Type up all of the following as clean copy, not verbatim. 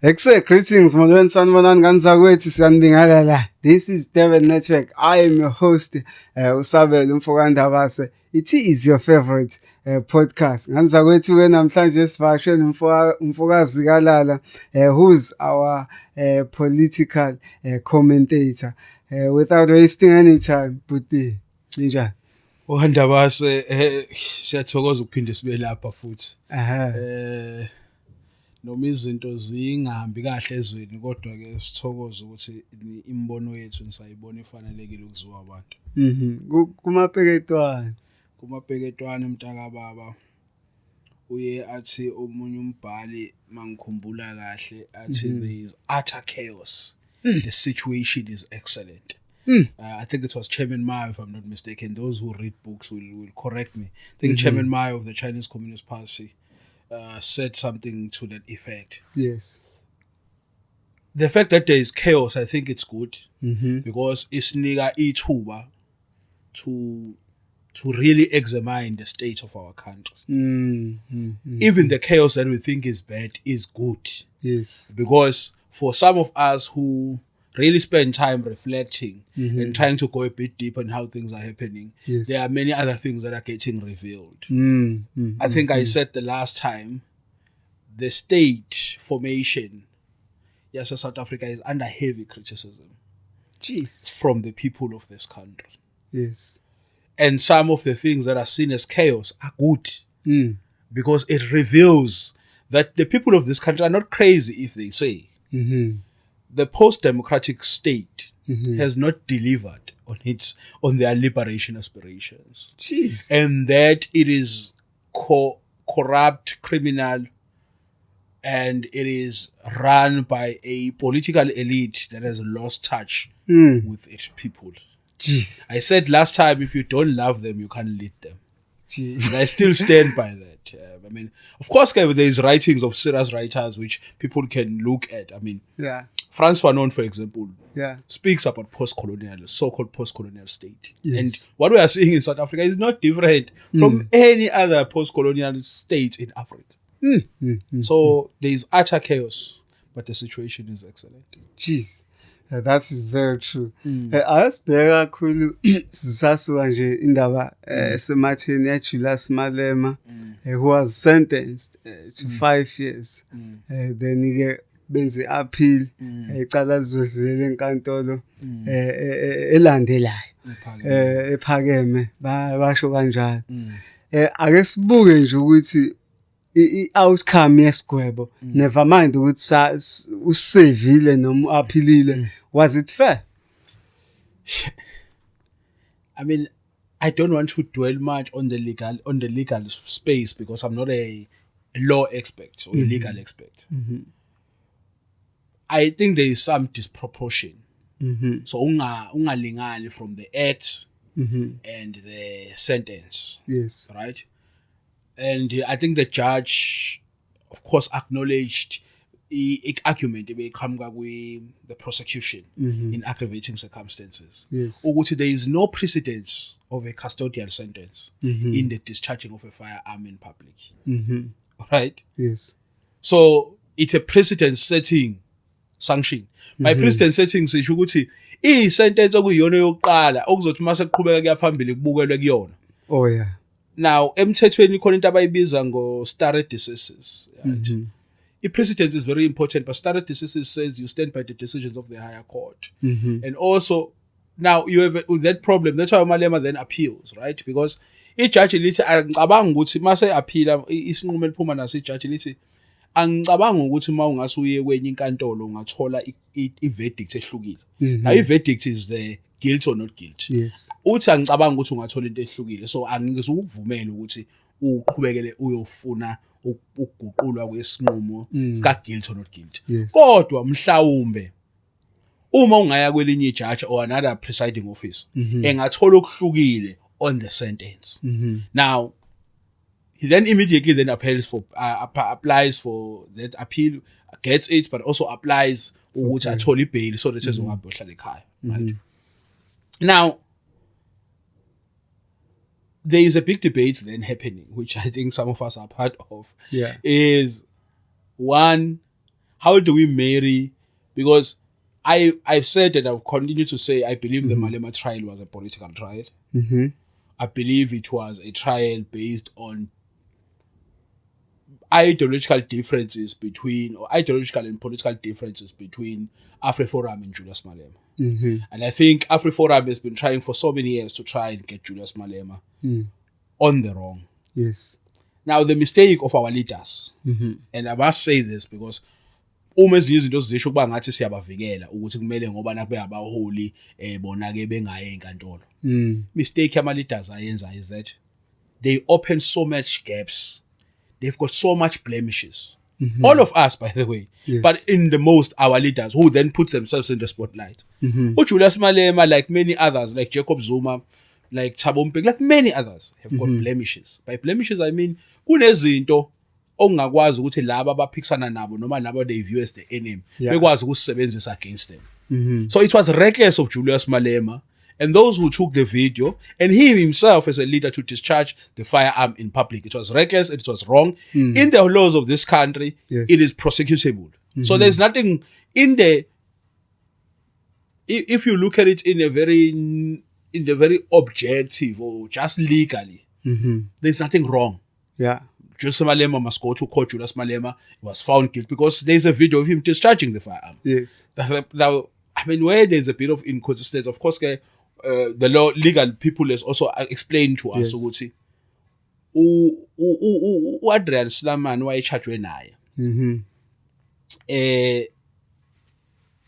Greetings, molweni sanibonani kanzakwethu siyanibingelela la. This is Devon Network. I am your host, Usabel Mfokandabase. It is your favorite podcast. Kanzakwethu-ke namhlanje sivakashele umfokazi kalala, who's our political commentator. Without wasting any time, Buti, ninjani? Ndabase siyathokoza ukuphinde sibe lapha futhi. Noma izinto zingahambi kahle ezweni kodwa ke sithokoza ukuthi imbono yethu nisayibona ifanelekile ukuziwa abantu. Kumapeketwane mntaka baba uye athi omunye umbhali mangikhumbula kahle athi there is utter chaos. The situation is excellent. I think it was Chairman Mao, if I'm not mistaken. Those who read books will correct me. I think Chairman Mao of the Chinese Communist Party said something to that effect. Yes. The fact that there is chaos, I think it's good because it's nigga ithuba to really examine the state of our country. Even the chaos that we think is bad is good. Yes. Because for some of us who really spend time reflecting and trying to go a bit deep on how things are happening, there are many other things that are getting revealed. I think I said the last time, the state formation, yes, South Africa is under heavy criticism from the people of this country. Yes. And some of the things that are seen as chaos are good because it reveals that the people of this country are not crazy if they say the post-democratic state has not delivered on their liberation aspirations. And that it is corrupt, criminal, and it is run by a political elite that has lost touch with its people. I said last time, if you don't love them, you can't lead them. And I still stand by that. I mean, of course, there's writings of serious writers which people can look at. I mean, Frantz Fanon, for example, speaks about so-called post-colonial state. And what we are seeing in South Africa is not different from any other post-colonial state in Africa. So there is utter chaos, but the situation is excellent. That is very true. Asibheka kakhulu sisasuka nje indaba sematheni yaJulius Malema, who was sentenced to 5 years. Then ke benze appeal, icala lizodlulela enkantolo elandelayo ephakeme basho kanjalo. Ake sibuke nje ukuthi i-outcome yesigwebo, never mind ukuthi usevile noma uaphilile, was it fair? I mean, I don't want to dwell much on the legal space because I'm not a law expert or a legal expert. I think there is some disproportion. So ungalingani from the act and the sentence. Yes. Right? And I think the judge, of course, acknowledged the argument with the prosecution in aggravating circumstances. Yes. There is no precedence of a custodial sentence in the discharging of a firearm in public. Right? Yes. So it's a precedent-setting sanction. By precedent-setting, sisho ukuthi i-sentence okuyiyona yokuqala okuzothi mase kuqhubeka kuya phambili kubukelwe kuyona. Oh yeah. Now, emthethweni khona into abayibiza ngo stare decisis. Right? Precedence is very important, but stare decisis says you stand by the decisions of the higher court. And also, now you have with that problem. That's why Malema then appeals, right? Because i-judge lithi angicabanga ukuthi mase aphila isinqumo eliphuma nase i-judge lithi angicabanga ukuthi mawungase uye kwenye inkantolo ungathola i-verdict ehlukile. Now i-verdict is the guilt or not guilt. Yes. Uthi angicabanga ukuthi ungathola into ehlukile, so angizukuvumela ukuthi uqhubekele uyofuna ukuguqulwa kwesinqumo sika guilt or not guilt. Kodwa mhlawumbe uma ungaya kwelinye ijudge or another presiding officer engathola okuhlukile on the sentence. Now he then immediately then applies for that appeal, gets it, but also applies ukuthi athole ibail so that ezohamba ohlala ekhaya. Right? Now, there is a big debate then happening, which I think some of us are part of. Yeah. Is one, how do we marry? Because I've said and I'll continue to say I believe the Malema trial was a political trial. I believe it was a trial based on ideological and political differences between AfriForum and Julius Malema. And I think AfriForum has been trying for so many years to try and get Julius Malema on the wrong. Yes. Now, the mistake of our leaders, and I must say this because uma ezinye izinto zisho kuba ngathi siyabavikela ukuthi kumele ngoba nakube abaholi bona ke bengaye enkantolo. Mistake ama leaders ayenza is that they open so much gaps. They've got so much blemishes. All of us, by the way, yes. But in the most, our leaders who then put themselves in the spotlight. Julius Malema, like many others, like Jacob Zuma, like Thabo Mbeki, like many others, have got blemishes. By blemishes, I mean, kunezinto ongakwazi ukuthi laba abaphikisana nabo noma labo they view as the enemy bekwazi ukusebenzisa against them. So it was reckless of Julius Malema and those who took the video and he himself as a leader to discharge the firearm in public. It was reckless and it was wrong. In the laws of this country, it is prosecutable. So there's nothing in there. If you look at it in the very objective or just legally, there's nothing wrong. Yeah. Julius Malema must go to court. Julius Malema was found guilty because there's a video of him discharging the firearm. Yes. Now, I mean, where there's a bit of inconsistency, of course, the law legal people has also explained to us ukuthi Adrian Slaman wayechajwe naye.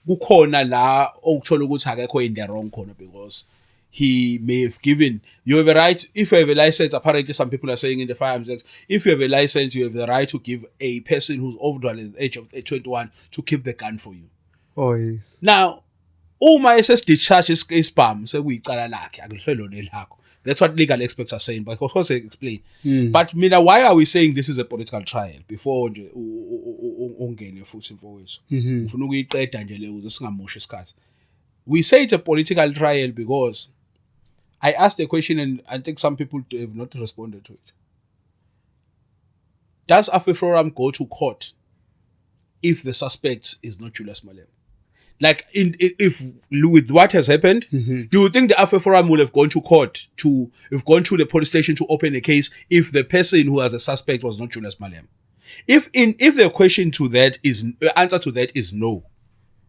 Kukhona la okuthola ukuthi akekho in the wrong corner because he may have given you have a right. If you have a license, apparently some people are saying in the firearms that if you have a license, you have the right to give a person who's over the age of 21 to keep the gun for you. Oh yes. Now, uma discharge isibhamu sekuyicala lakhe akuhlelo nelakho. That's what legal experts are saying, but of course they explain. But mina, why are we saying this is a political trial before nje ungene futhi mfowethu? Ufuna ukuyiqeda nje le ukuze singamoshi isikhathi. We say it's a political trial because I asked a question and I think some people have not responded to it. Does AfriForum go to court if the suspect is not Julius Malema? Like, if with what has happened, do you think the AfriForum would have gone to court have gone to the police station to open a case if the person who was a suspect was not Julius Malema? If the question to that is answer to that is no,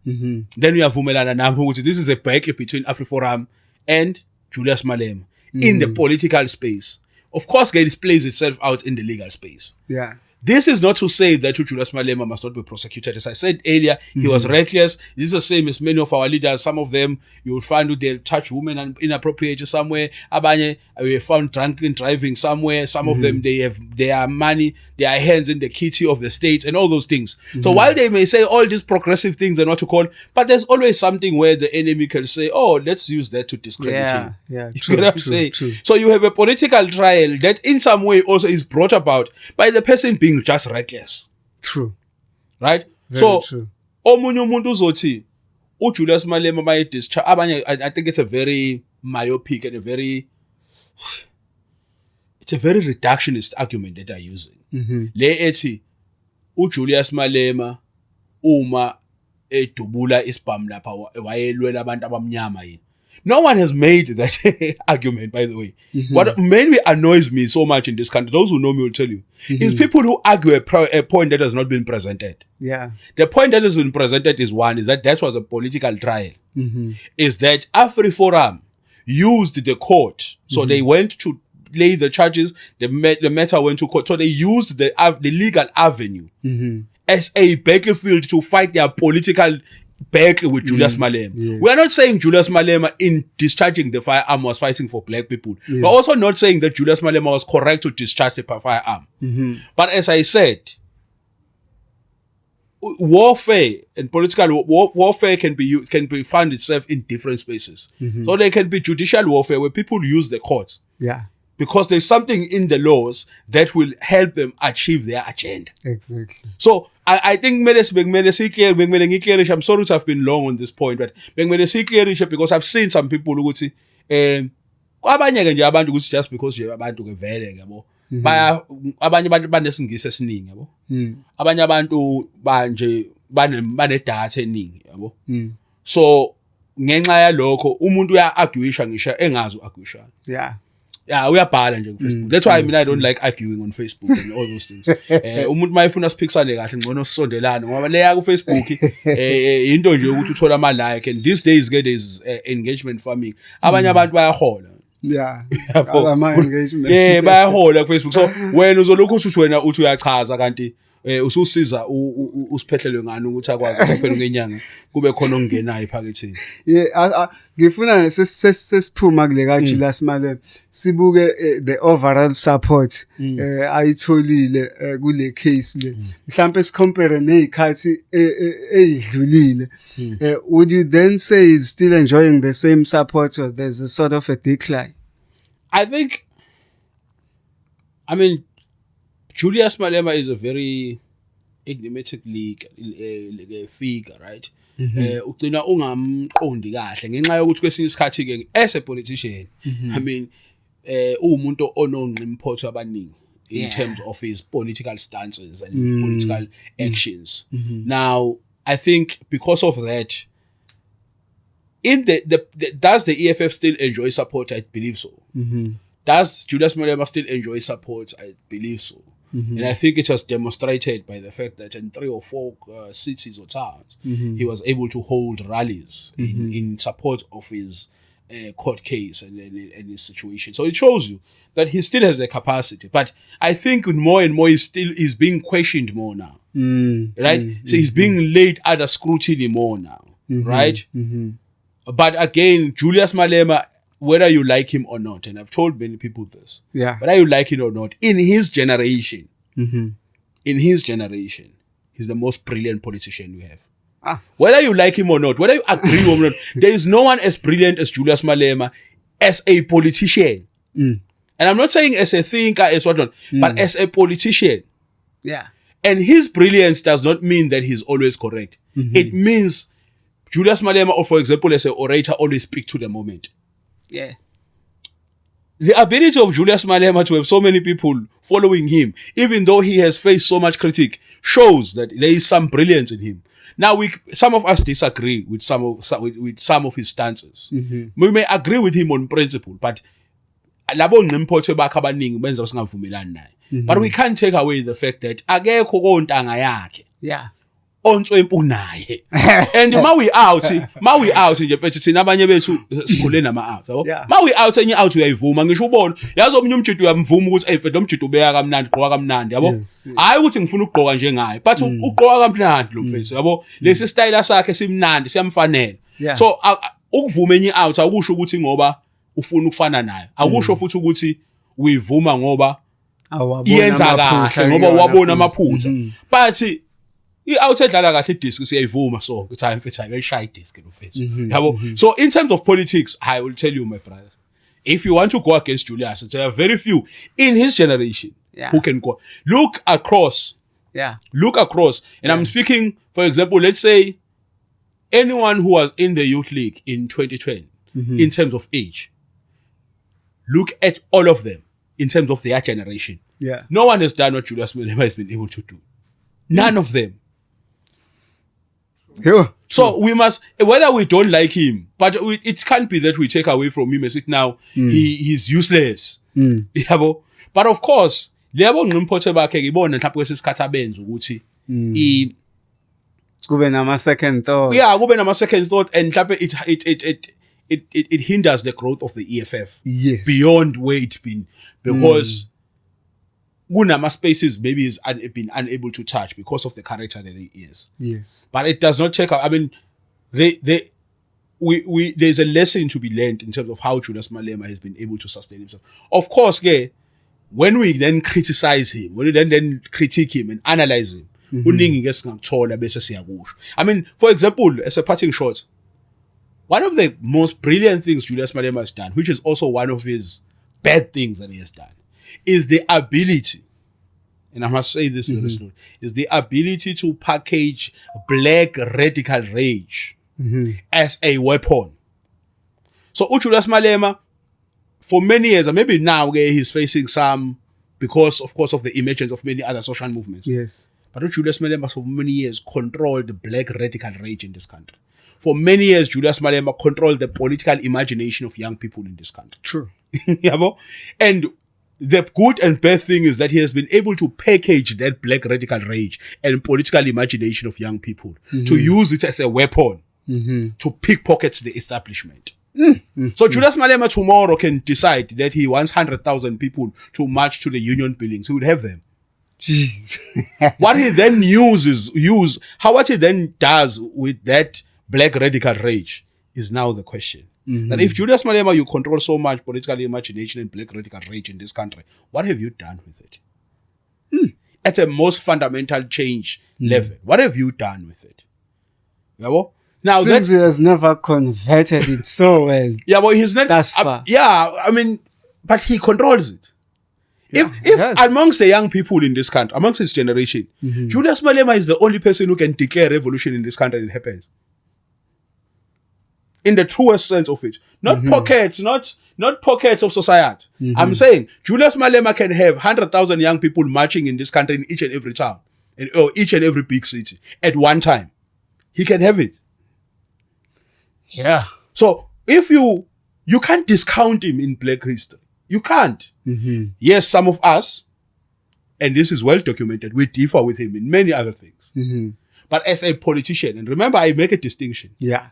then we have vumelana nami ukuthi this is a battle between AfriForum and Julius Malema in the political space. Of course, it plays itself out in the legal space. Yeah. This is not to say that Julius Malema must not be prosecuted. As I said earlier, he was reckless. This is the same as many of our leaders. Some of them, you will find they'll touch women inappropriately somewhere. Abanye, we found drunken driving somewhere. Some of them, they have their money, their hands in the kitty of the state and all those things. So while they may say all these progressive things are not to call, but there's always something where the enemy can say, oh, let's use that to discredit him. Yeah, you know what I'm saying? So you have a political trial that in some way also is brought about by the person being just reckless. True. Right? Very so true. Omunye umuntu uzothi uJulius Malema maye discharge abanye, I think it's a very myopic and it's a very reductionist argument that they're using. Le ethi uJulius Malema uma edubula isibhamu lapha wayelwela abantu abamnyama yini. No one has made that argument, by the way. What mainly annoys me so much in this country, those who know me will tell you, is people who argue a point that has not been presented. Yeah. The point that has been presented is that was a political trial. Is that AfriForum used the court. So they went to lay the charges, the matter went to court. So they used the legal avenue as a battlefield to fight their political battle with Julius Malema. Yeah. We are not saying Julius Malema in discharging the firearm was fighting for black people. We're also not saying that Julius Malema was correct to discharge the firearm. But as I said, warfare and political warfare can be found itself in different spaces. So there can be judicial warfare where people use the courts. Yeah. Because there's something in the laws that will help them achieve their agenda. Exactly. So I think I'm sorry to have been long on this point, but because I've seen some people who would say, kwabanye nje abantu ukuthi just because nje abantu ke vele yabo baya abanye abantu banesingisi esiningi yabo abanye abantu banje banedatha eningi yabo. So ngenxa yalokho umuntu uya-arguisha ngisho engazi u-arguisha. Yeah, uyabhala nje ku-Facebook. That's why I don't like arguing on Facebook and all those things. Umuntu mayefuna siphikisane kahle ngcono sisondelane ngoba leya ku-Facebook into nje ukuthi uthola ama-like, and these days ke there's engagement farming. Abanye abantu bayahola. Engagement. Bayahola ku-Facebook. So wena uzolokhu uthi wena uthi uyachaza kanti ususiza usiphehlelwe ngani ukuthi akwazi ukuphela ngenyanga kube khona ongenayo ephaketheni. Ngifuna sesiphuma kule ka Julius Malema sibuke the overall support ayitholile kule case le. Mhlambe sicompare nezikhathi ezidlulile. Would you then say he's still enjoying the same support, or there's a sort of a decline? I mean, Julius Malema is a very enigmatic figure, right? Ugcina ungamqondi kahle ngenxa yokuthi kwesinye isikhathi ke as a politician, I mean, umuntu onongqimpotho abaningi in terms of his political stances and political actions. Now, I think because of that, in does the EFF still enjoy support? I believe so. Does Julius Malema still enjoy support? I believe so. And I think it was demonstrated by the fact that in 3 or 4 cities or towns, he was able to hold rallies in support of his court case and his situation. So it shows you that he still has the capacity. But I think more and more he's being questioned more now. Right? So he's being laid under scrutiny more now. Right? But again, Julius Malema, whether you like him or not, and I've told many people this, whether you like it or not, in his generation, he's the most brilliant politician we have. Whether you like him or not, whether you agree or not, there is no one as brilliant as Julius Malema as a politician. And I'm not saying as a thinker, as whatnot, but as a politician. And his brilliance does not mean that he's always correct. It means Julius Malema, or for example, as an orator, always speak to the moment. The ability of Julius Malema to have so many people following him, even though he has faced so much critique, shows that there is some brilliance in him. Now, some of us disagree with some of his stances. We may agree with him on principle, but but we can't take away the fact that akekho kontanga yakhe. Ontswempu naye. And ma we out nje mfethu thina abanye bethu sikhule nama out yabo. Ma we out enye out uyayivuma ngisho ubona yazi omnye umjito uyamvuma ukuthi mfethu lo mjito ubeya kamnandi gqoka kamnandi yabo. Hayi ukuthi ngifuna ukugqoka njengaye, but ugqoka kamnandi lo mfethu yabo. Lesi style sakhe simnandi siyamfanela. So ukuvuma enye out akusho ukuthi ngoba ufuna ukufana naye. Akusho futhi ukuthi uyivuma ngoba yenza kahle ngoba wabona amaphutha. But i-out edlala kahle i-disc siyayivuma so ukuthi hayi mfethu ayishaya i-disc lo mfethu yabo. So in terms of politics, I will tell you, my brother, if you want to go against Julius, there are very few in his generation who can go. Look across, and I'm speaking, for example, let's say anyone who was in the youth league in 2020 in terms of age, look at all of them in terms of their generation. No one has done what Julius Malema has been able to do. None of them. So we must, whether we don't like him, but it can't be that we take away from him as it now he's useless. But of course, lebo ngimphothe bakhe ngibona mhlawumbe kwesisikhathi abenza ukuthi kube nama second thought. Kube nama second thought, and mhlawumbe it hinders the growth of the EFF beyond where it's been, because Gunama spaces maybe is been unable to touch because of the character that he is. But it does not take out. I mean, there's a lesson to be learned in terms of how Julius Malema has been able to sustain himself. Of course, when we then criticize him, when we then critique him and analyze him, I mean, for example, as a parting shot, one of the most brilliant things Julius Malema has done, which is also one of his bad things that he has done, is the ability, and I must say this very slowly, is the ability to package black radical rage as a weapon. So Julius Malema, for many years, and maybe now he's facing some, because of course of the emergence of many other social movements. But Julius Malema for many years controlled the black radical rage in this country. For many years, Julius Malema controlled the political imagination of young people in this country. True. And the good and bad thing is that he has been able to package that black radical rage and political imagination of young people to use it as a weapon to pickpocket the establishment. So Julius Malema tomorrow can decide that he wants 100,000 people to march to the union buildings. He would have them. Jeez. What he then what he then does with that black radical rage is now the question. That if Julius Malema, you control so much political imagination and black radical rage in this country, what have you done with it? At a most fundamental change level, what have you done with it? Yeah, now Seems he has never converted it so well. Yeah, but he's not. That's far. But he controls it. Yeah, if amongst the young people in this country, amongst his generation, Julius Malema is the only person who can declare revolution in this country and it happens. In the truest sense of it. Not pockets, not pockets of society. I'm saying Julius Malema can have 100,000 young people marching in this country in each and every town, or each and every big city at one time. He can have it. Yeah. So if you can't discount him in black history. You can't. Yes, some of us, and this is well documented, we differ with him in many other things. But as a politician, and remember I make a distinction. Yeah.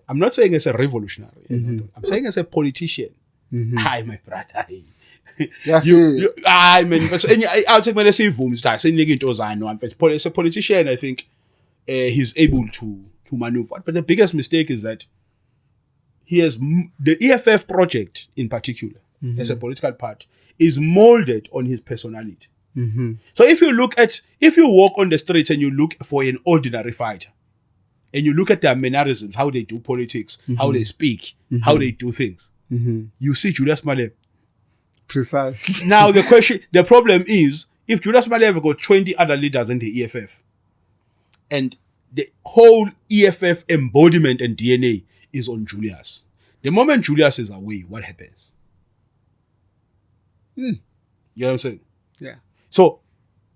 I'm not saying as a revolutionary. I'm saying as a politician. Hi, my brother. I'll take my say as a politician, I think he's able to maneuver. But the biggest mistake is that he has the EFF project in particular, as a political party, is molded on his personality. So if you walk on the streets and you look for an ordinary fighter, and you look at their mannerisms, how they do politics, how they speak, how they do things, you see Julius Malema. Precisely. Now the problem is, if Julius Malema got 20 other leaders in the EFF, and the whole EFF embodiment and DNA is on Julius. The moment Julius is away, what happens? You know what I'm saying? Yeah. So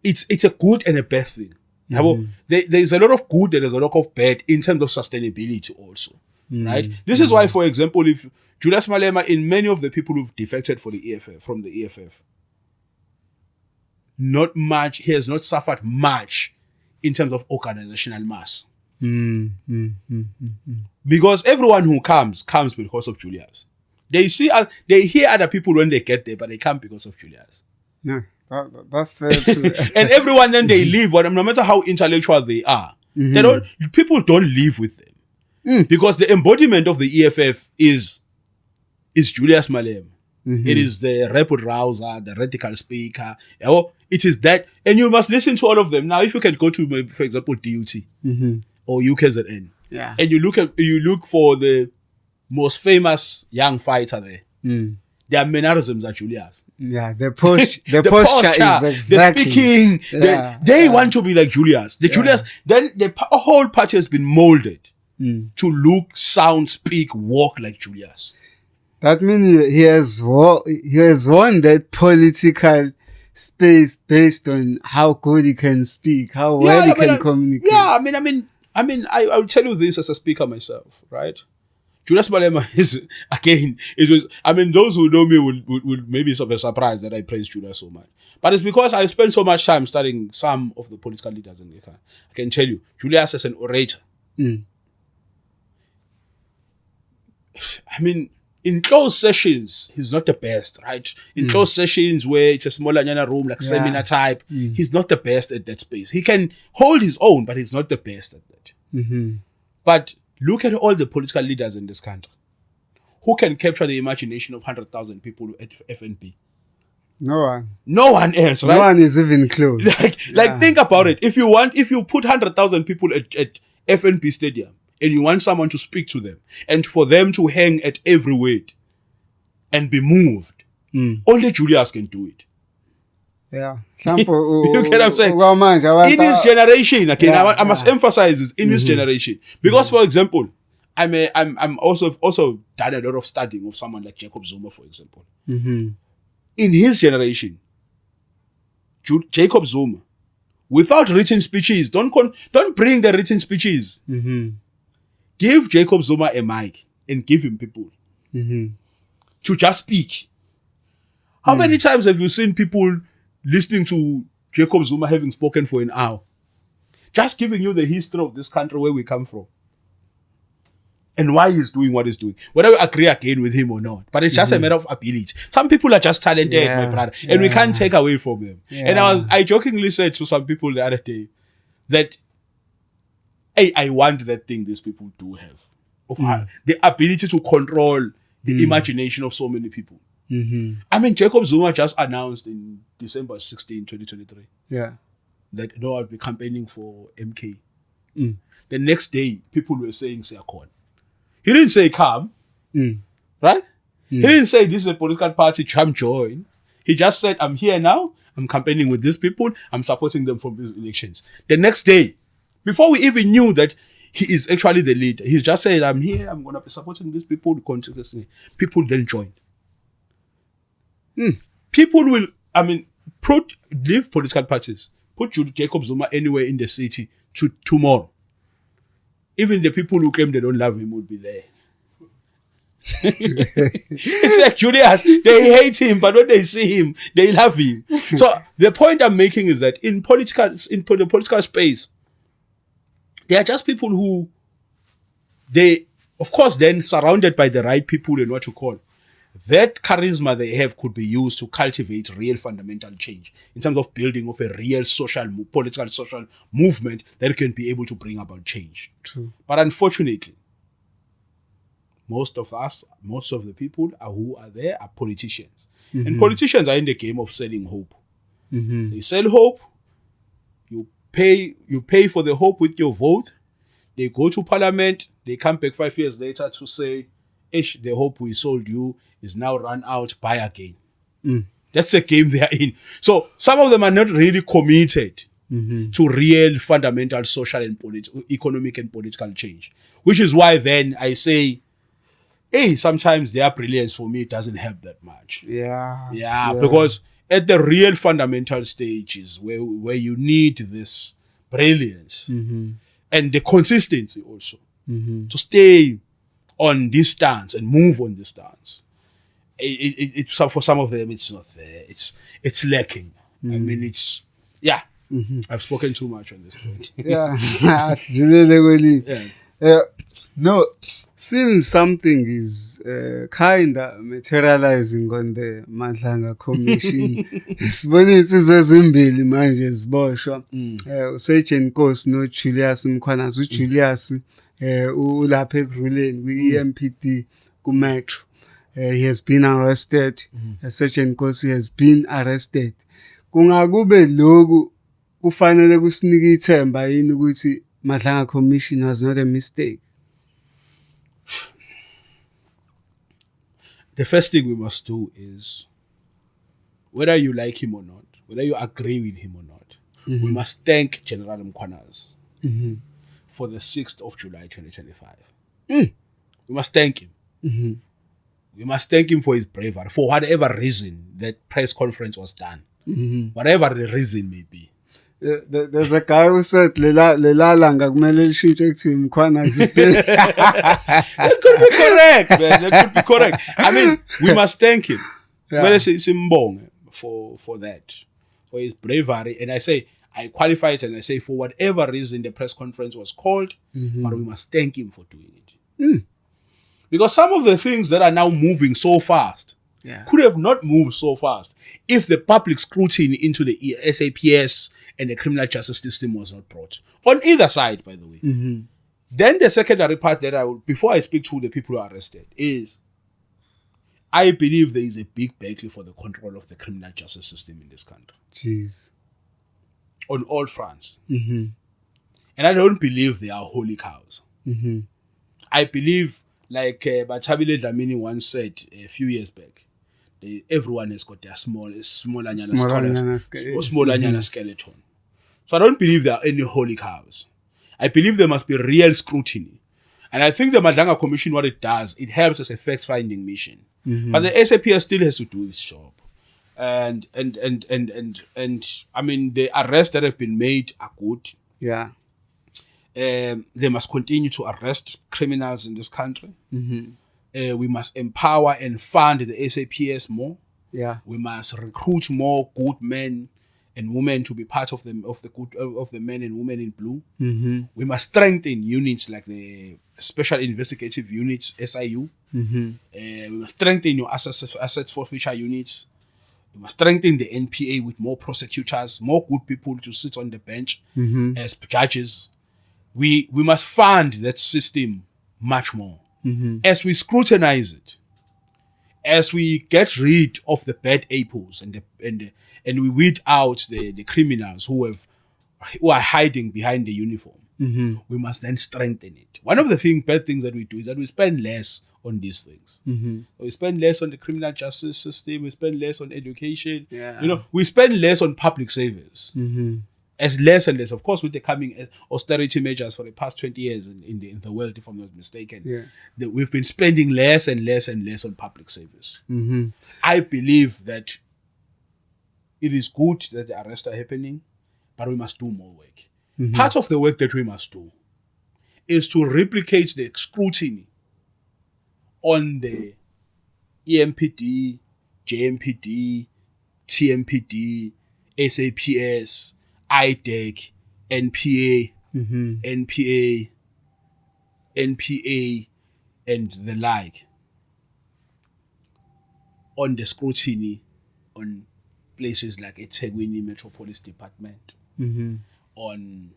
it's a good and a bad thing. There's a lot of good and there's a lot of bad in terms of sustainability also. Right? This is why, for example, if Julius Malema, in many of the people who've defected from the EFF, he has not suffered much in terms of organizational mass. Because everyone who comes because of Julius. They hear other people when they get there, but they come because of Julius. No, that's very true. And everyone then they leave, no matter how intellectual they are. People don't live with them. Because the embodiment of the EFF is Julius Malema. It is the rebel rouser, the radical speaker. It is that, and you must listen to all of them. Now, if you can go to, for example, DUT or UKZN, and you look for the most famous young fighter there, their mannerisms are Julius. Yeah, the posture is exactly. The speaking, they want to be like Julius. Julius, then the whole party has been molded to look, sound, speak, walk like Julius. That means he has won that political space based on how good he can speak, how well he can communicate. Yeah, I will tell you this as a speaker myself, right? Julius Malema is, again, those who know me would maybe be surprised that I praise Julius so much. But it's because I spent so much time studying some of the political leaders in the country. I can tell you, Julius is an orator. In closed sessions, he's not the best, right? In closed sessions where it's a smaller room, like seminar type, he's not the best at that space. He can hold his own, but he's not the best at that. But look at all the political leaders in this country. Who can capture the imagination of 100,000 people at FNB? No one. No one else, right? No one is even close. Think about it. If you put 100,000 people at FNB Stadium, and you want someone to speak to them, and for them to hang at every word and be moved, only Julius can do it. Yeah. You get what I'm saying? In his generation, I must emphasize this, in his generation. Because, for example, I'm also done a lot of studying of someone like Jacob Zuma, for example. In his generation, Jacob Zuma without written speeches. Don't bring the written speeches. Give Jacob Zuma a mic and give him people to just speak. How many times have you seen people listening to Jacob Zuma having spoken for an hour? Just giving you the history of this country, where we come from, and why he's doing what he's doing. Whether you agree again with him or not. But it's just a matter of ability. Some people are just talented, my brother. And we can't take away from them. And I jokingly said to some people the other day that, hey, I want that thing these people do have. Of the ability to control the imagination of so many people. I mean, Jacob Zuma just announced in December 16, 2023 that I'll be campaigning for MK. The next day, people were saying Siakon. He didn't say come, right? He didn't say this is a political party, come join. He just said, I'm here now, I'm campaigning with these people, I'm supporting them from these elections. The next day, before we even knew that he is actually the leader, he just said, I'm here, I'm going to be supporting these people continuously. People then joined. People will, leave political parties, put Jacob Zuma anywhere in the city to tomorrow. Even the people who came, they don't love him, would be there. It's like Julius, they hate him, but when they see him, they love him. So the point I'm making is that in the political space, they are just people who, they, of course, then surrounded by the right people and what you call, that charisma they have could be used to cultivate real fundamental change in terms of building of a real political social movement that can be able to bring about change. True. But unfortunately, most of the people who are there are politicians. And politicians are in the game of selling hope. They sell hope. You pay for the hope with your vote. They go to parliament. They come back 5 years later to say, Ish, the hope we sold you is now run out, buy again. That's the game they are in. So some of them are not really committed to real fundamental social and economic and political change. Which is why then I say, hey, sometimes their brilliance for me doesn't help that much. Yeah, because at the real fundamental stages where you need this brilliance and the consistency also to stay on this stance and move on this stance. For some of them, it's not there. It's lacking. I mean, I've spoken too much on this point. No, seems something is kind of materializing on the Madlanga Commission. Sibone insizwe ezimbili manje ziboshwa. Usejen Nkosi no Julius Mkhwanazi. uJulius ulapha ekuruleni kwi-EMPD ku-Metro. He has been arrested. Sergeant Nkosi has been arrested. Kungakube lokhu kufanele kusinike ithemba yini ukuthi Madlanga Commission was not a mistake? The first thing we must do is, whether you like him or not, whether you agree with him or not, we must thank General Mkhwanazi for the 6th of July 2025. We must thank him. We must thank him for his bravery, for whatever reason that press conference was done. Whatever the reason may be. There's a guy who said, Lelanga kumele lishintshe kuthi Mkhwanazi. That could be correct, man. That could be correct. I mean, we must thank him. Kumele simbonge for that, for his bravery. And I qualify it and I say, for whatever reason the press conference was called, but we must thank him for doing it. Because some of the things that are now moving so fast could have not moved so fast if the public scrutiny into the SAPS and the criminal justice system was not brought. On either side, by the way. Then the secondary part that before I speak to the people who are arrested, is I believe there is a big battle for the control of the criminal justice system in this country. Jeez. On all fronts. And I don't believe they are holy cows. I believe, like Batabile Dlamini once said a few years back, everyone has got their small skeleton. So I don't believe there are any holy cows. I believe there must be real scrutiny. And I think the Madlanga Commission, what it does, it helps as a fact-finding mission. But the SAPS still has to do this job. and I mean the arrests that have been made are good. Yeah. They must continue to arrest criminals in this country. Mm-hmm. We must empower and fund the SAPS more. Yeah. We must recruit more good men and women to be part of the men and women in blue. Mm-hmm. We must strengthen units like the Special Investigative Units (SIU). Mm-hmm. We must strengthen your asset forfeiture units. We must strengthen the NPA with more prosecutors, more good people to sit on the bench as judges. We must fund that system much more. As we scrutinize it, as we get rid of the bad apples and we weed out the criminals who are hiding behind the uniform, we must then strengthen it. One of the bad things that we do is that we spend less on these things. We spend less on the criminal justice system. We spend less on education. Yeah. We spend less on public service. As less and less, of course, with the coming austerity measures for the past 20 years in the world, if I'm not mistaken, that we've been spending less and less and less on public service. I believe that it is good that the arrests are happening, but we must do more work. Part of the work that we must do is to replicate the scrutiny on the EMPD, JMPD, TMPD, SAPS, IDEC, NPA, NPA, and the like, on the scrutiny on places like eThekwini Metropolis Department, on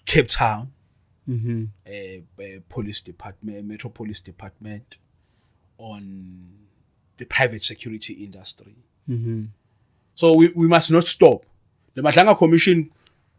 Cape Town Police Department, Metropolis Department, on the private security industry. So we must not stop. The Madlanga Commission,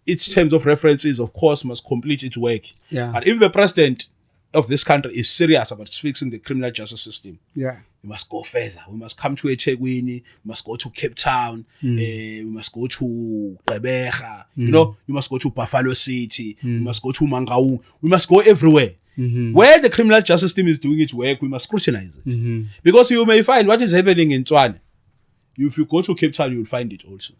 its terms of reference is, of course, must complete its work. Yeah. But if the president of this country is serious about fixing the criminal justice system, we must go further. We must come to eThekwini, we must go to Cape Town, we must go to Gqeberha, you must go to Buffalo City, we must go to Mangaung, we must go everywhere. Where the criminal justice system is doing its work, we must scrutinize it. Because you may find what is happening in Tshwane. If you go to Cape Town, you will find it also.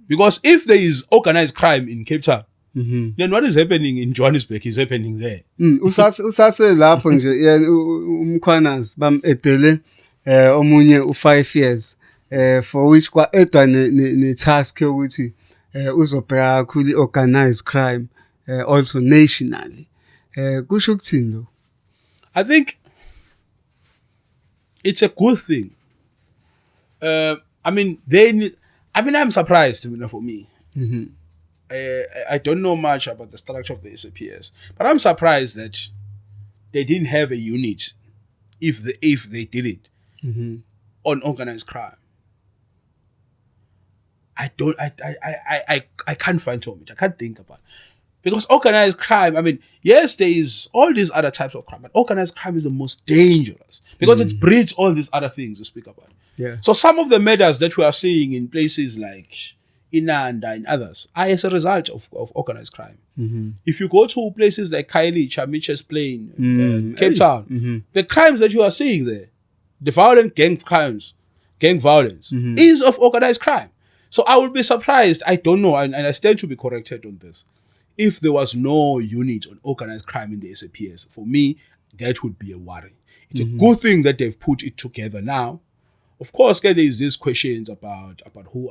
Because if there is organized crime in Cape Town, then what is happening in Johannesburg is happening there. Usase lapho nje yena umkhwanazi bamedele omunye u5 years for which kwa edwa ne task yokuthi uzobheka kakhulu organized crime also nationally. Kusho ukuthini lo? I think it's a good thing. I mean I'm surprised, for me. I don't know much about the structure of the SAPS, but I'm surprised that they didn't have a unit if they did it on organized crime. I can't fathom it. I can't think about it. Because organized crime, I mean, yes, there is all these other types of crime, but organized crime is the most dangerous because it breeds all these other things you speak about. Yeah. So some of the murders that we are seeing in places like Inanda and others are as a result of organized crime. If you go to places like Khayelitsha, Mitchell's Plain, Cape Town, the crimes that you are seeing there, the violent gang violence, is of organized crime. So I would be surprised, I don't know, and I stand to be corrected on this, if there was no unit on organized crime in the SAPS. For me, that would be a worry. It's a good thing that they've put it together now. Of course, there is these questions about who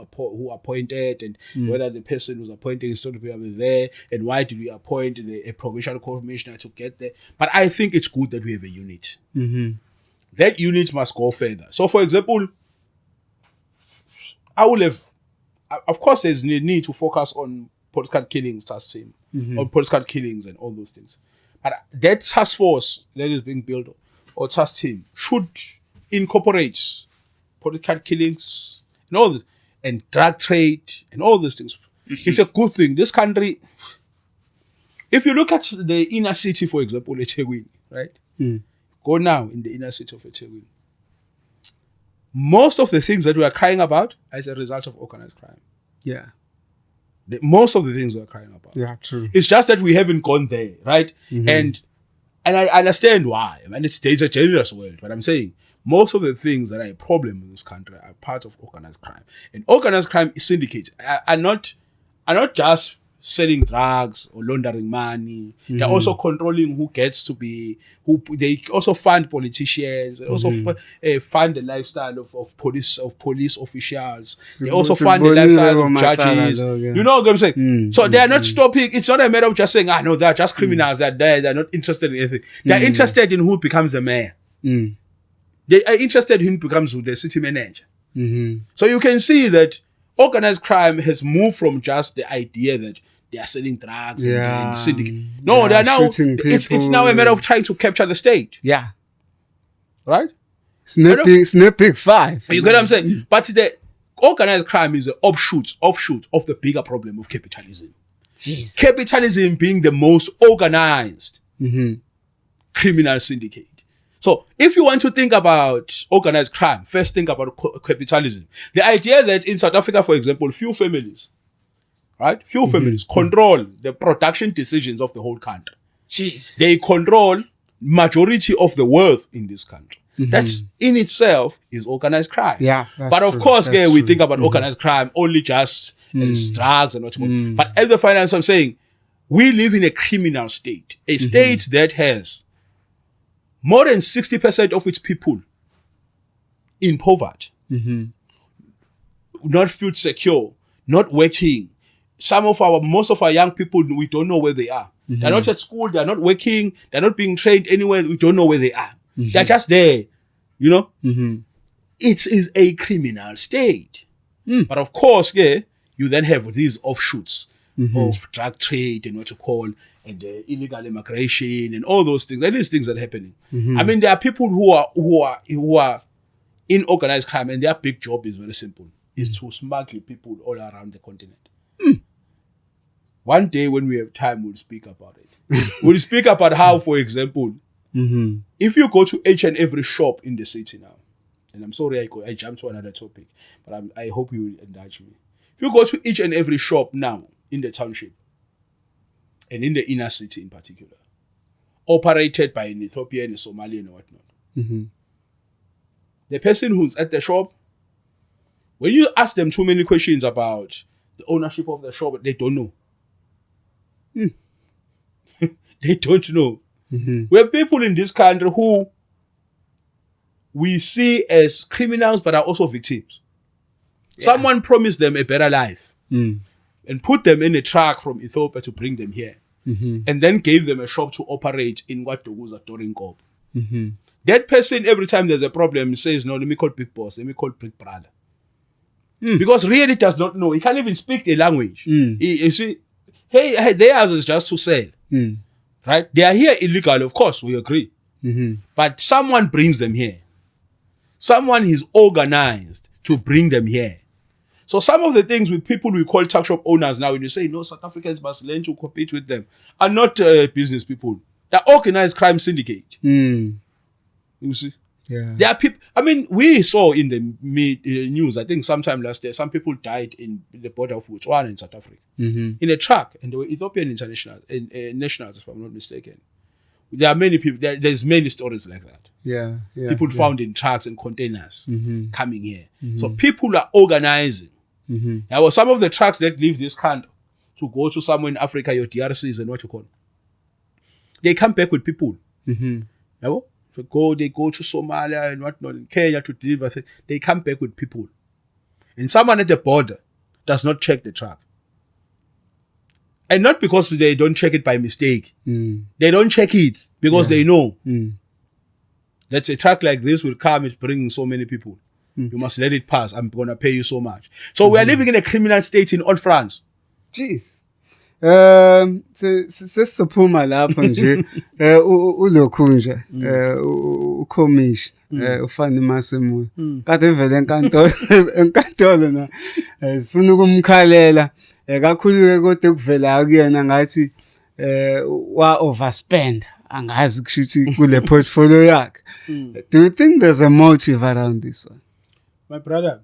appointed and whether the person who's appointed is supposed to be there, and why did we appoint a provincial commissioner to get there. But I think it's good that we have a unit. That unit must go further. So, for example, of course, there's a need to focus on political killings, on political killings and all those things. But that task force that is being built, or task team, should incorporate political killings and all this, and drug trade and all these things. It's a good thing. This country, if you look at the inner city, for example, eThekwini, right? Go now in the inner city of eThekwini. Most of the things that we are crying about are as a result of organized crime. Yeah. Most of the things we are crying about. Yeah, true. It's just that we haven't gone there, right? And I understand why. I mean, it's a generous world, but I'm saying most of the things that are a problem in this country are part of organized crime. And organized crime syndicates are not just selling drugs or laundering money. They're also controlling who gets to be who. They also fund politicians. They also fund the lifestyle of police officials. They also fund the lifestyle of judges. You know what I'm saying? So they are not stopping. It's not a matter of just saying, no, they're just criminals. They're there. They're not interested in anything. They're interested in who becomes the mayor. They are interested in who becomes the city manager. So you can see that organized crime has moved from just the idea that they are selling drugs and syndicate. No, they are now. It's now a matter of trying to capture the state. Yeah. Right. Snipping 5. You get what I'm saying? But the organized crime is an offshoot of the bigger problem of capitalism. Jeez. Capitalism being the most organized criminal syndicate. So if you want to think about organized crime, first think about capitalism. The idea that in South Africa, for example, few families control the production decisions of the whole country. Jeez. They control majority of the wealth in this country. That's in itself is organized crime. Yeah. But of course, we think about organized crime only just as drugs and not more. But as the finance, I'm saying, we live in a criminal state, a state that has more than 60% of its people in poverty, not food secure, not working. Most of our young people, we don't know where they are. They're not at school, they're not working, they're not being trained anywhere, we don't know where they are. They're just there, you know? It is a criminal state. But of course, you then have these offshoots of drug trade and what you call and illegal immigration and all those things. There is things that are happening. I mean, there are people who are in organized crime, and their big job is very simple: is to smuggle people all around the continent. One day, when we have time, we'll speak about it. We'll speak about how, for example, if you go to each and every shop in the city now, and I'm sorry I jumped to another topic, but I hope you will indulge me. If you go to each and every shop now in the township, and in the inner city in particular, operated by an Ethiopian, a Somalian, and whatnot. The person who's at the shop, when you ask them too many questions about the ownership of the shop, they don't know. They don't know. We have people in this country who we see as criminals but are also victims. Someone promised them a better life and put them in a truck from Ethiopia to bring them here. And then gave them a shop to operate in what Doguza Doringkop. That person, every time there's a problem, says, no, let me call Big Boss, let me call Big Brother. Because really does not know. He can't even speak the language. You see, hey, theirs is just to sell. Right? They are here illegal, of course, we agree. But someone brings them here. Someone is organized to bring them here. So some of the things with people we call tuck shop owners now, when you say, no, South Africans must learn to compete with them, are not business people. They're organized crime syndicate. You see? Yeah. There are people, I mean, we saw in the news, I think sometime last year, some people died in the border of Botswana in South Africa. In a truck, and they were Ethiopian internationals, nationals, if I'm not mistaken. There are many people, there's many stories like that. Yeah. People found in trucks and containers coming here. So people are organizing. There were some of the trucks that leave this country to go to somewhere in Africa, your DRCs and what you call. They come back with people. So they go to Somalia and whatnot, in Kenya to deliver things. They come back with people. And someone at the border does not check the truck. And not because they don't check it by mistake. They don't check it because they know that a truck like this will come, it's bringing so many people. You must let it pass. I'm going to pay you so much. So we are living in a criminal state in all France. Jeez. Sesiphuma lapho nje ulokhu nje ucommissioner ufana Masemoya kade vele enkantolo na sifuna ukumkhalela kakhulu ke kodwa kuvela kuyena ngathi wa overspend angazi kushuthi kule portfolio yakhe. Do you think there's a motive around this one? My brother,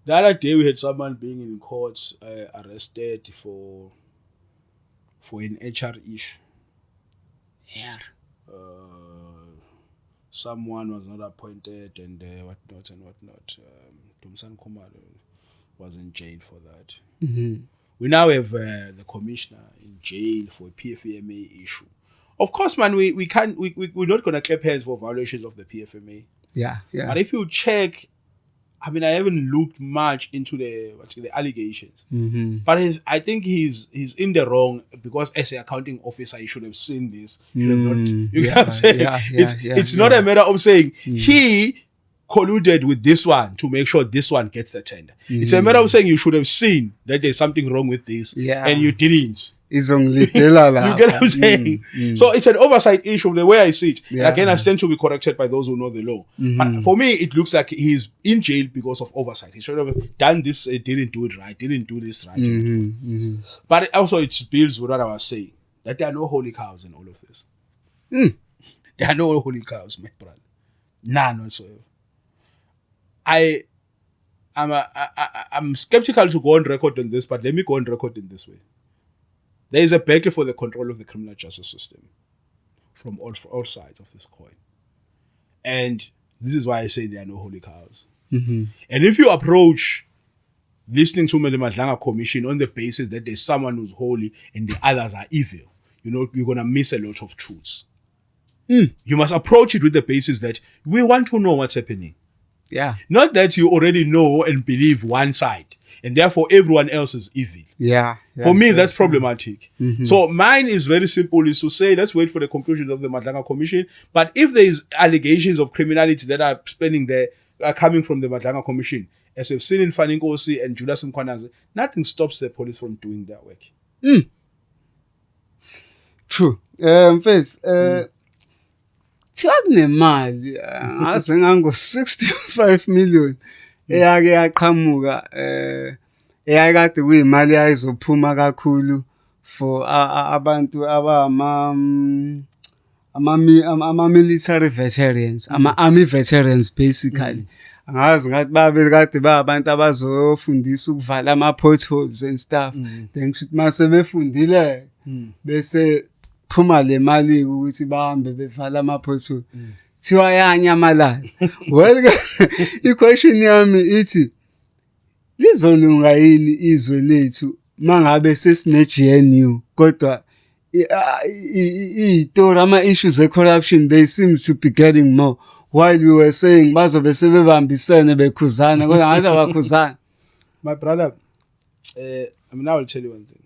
the other day we had someone being in court arrested for an HR issue. Yeah. someone was not appointed and whatnot and whatnot. Dumsan Khumalo was in jail for that. We now have the commissioner in jail for a PFMA issue. Of course, man, we're not gonna clap hands for violations of the PFMA. Yeah. But if you check, I mean, I haven't looked much into the allegations. But I think he's in the wrong because as an accounting officer, he should have seen this. Should have not. You get what I'm saying? It's not a matter of saying he colluded with this one to make sure this one gets the tender. It's a matter of saying you should have seen that there's something wrong with this and you didn't. It's only you get what I'm saying? So it's an oversight issue the way I see it. And again, I stand to be corrected by those who know the law. But for me, it looks like he's in jail because of oversight. He should have done this, didn't do it right, didn't do this right. But also it builds with what I was saying, that there are no holy cows in all of this. There are no holy cows, my brother. None whatsoever. I'm skeptical to go on record on this, but let me go on record in this way. There is a battle for the control of the criminal justice system from all sides of this coin. And this is why I say there are no holy cows. And if you approach listening to the Madlanga Commission on the basis that there's someone who's holy and the others are evil, you're going to miss a lot of truths. You must approach it with the basis that we want to know what's happening. Yeah. Not that you already know and believe one side, and therefore everyone else is evil. Yeah. For me, that's problematic. So mine is very simple, is to say, let's wait for the conclusion of the Madlanga Commission. But if there is allegations of criminality that are coming from the Madlanga Commission, as we've seen in Fanny Nkosi and Julius Mkhwanazi, nothing stops the police from doing their work. True. Mfethu, thiwa kunemali ngaze ngango 65 million eyake yaqhamuka eyakade kuyimali yayizophuma kakhulu for abantu ama military veterans, ama army veterans basically. Angazi ngathi babe kade abantu abazofundisa ukuvala ama potholes and stuff. Then kusho ukuthi mase befundile bese phuma le mali ukuthi bahambe bevala ama potholes. Thiwa yanyamalala. Well, i-question yami ithi lizolunga yini izwe lethu mangabe sesine GNU kodwa izitori ama-issues e-corruption, they seem to be getting more, while we were saying bazobe sebebambisene bekhuzana kodwa ngathi abakhuzana. My brother, I will tell you one thing.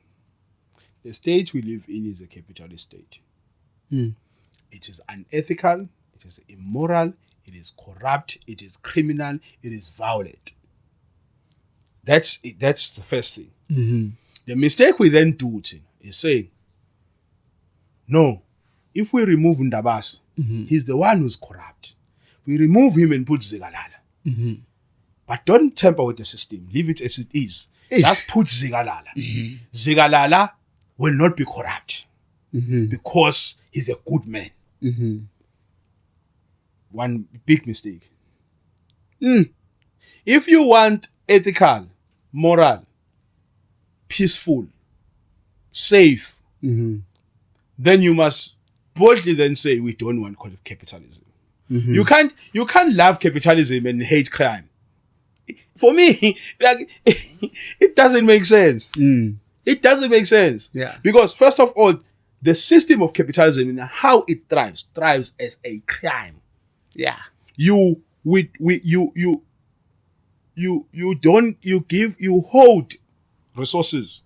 The state we live in is a capitalist state. It is unethical, it is immoral, it is corrupt, it is criminal, it is violent. That's the first thing. The mistake we then do is saying, no, if we remove Ndabasa, he's the one who's corrupt. We remove him and put Zigalala. But don't tamper with the system. Leave it as it is. Just put Zigalala. Zigalala will not be corrupt because he's a good man. One big mistake. If you want ethical, moral, peaceful, safe, then you must boldly then say we don't want capitalism. You can't love capitalism and hate crime. For me, like, it doesn't make sense. It doesn't make sense. Yeah. Because first of all, the system of capitalism and how it thrives as a crime. Yeah. You hold resources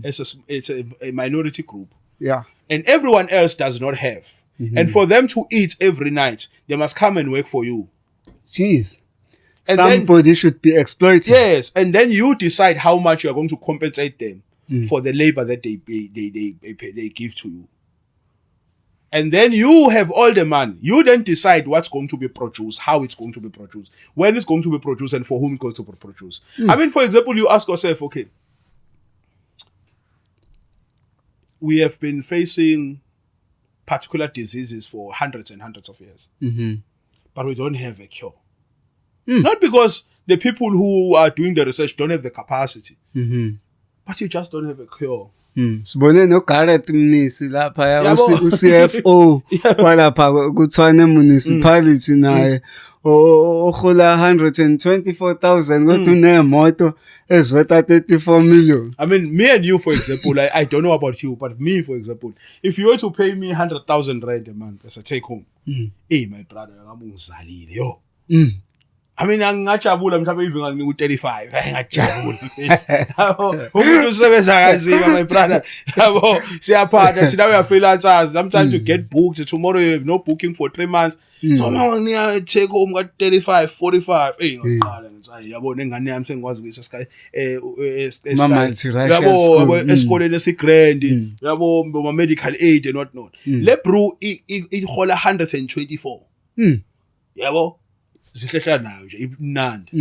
as a minority group. Yeah. And everyone else does not have. And for them to eat every night, they must come and work for you. Jeez. And somebody should be exploited. Yes. And then you decide how much you are going to compensate them for the labor that they give to you. And then you have all the money. You then decide what's going to be produced, how it's going to be produced, when it's going to be produced, and for whom it's going to be produced. I mean, for example, you ask yourself, okay, we have been facing particular diseases for hundreds and hundreds of years, but we don't have a cure. Not because the people who are doing the research don't have the capacity, but you just don't have a cure. Sibone no Gareth Mnisi lapha Yabo. uCFO walapha kuThwane municipality naye ohola 124,000 kodwa unemoto ezwetha 34 million. I mean, me and you, for example, I don't know about you, but me, for example, if you were to pay me 100,000 rand a month as a take home, hey, my brother, yo. I mean, angajabula mhlawumbe even ngiku 35 angajabula umuntu usebenza kanzima my brother yabo siyaphatha thina we are freelancers sometimes you get booked tomorrow you have no booking for 3 months so mawunia take home ka 35 45 ngaqala ngithi yabo nengane yami sengikwazi ukuyisa sky yabo esikoleni esigrand yabo ma medical aid and not le bro ihola 124 yabo zihlehla nayo nje ibnandi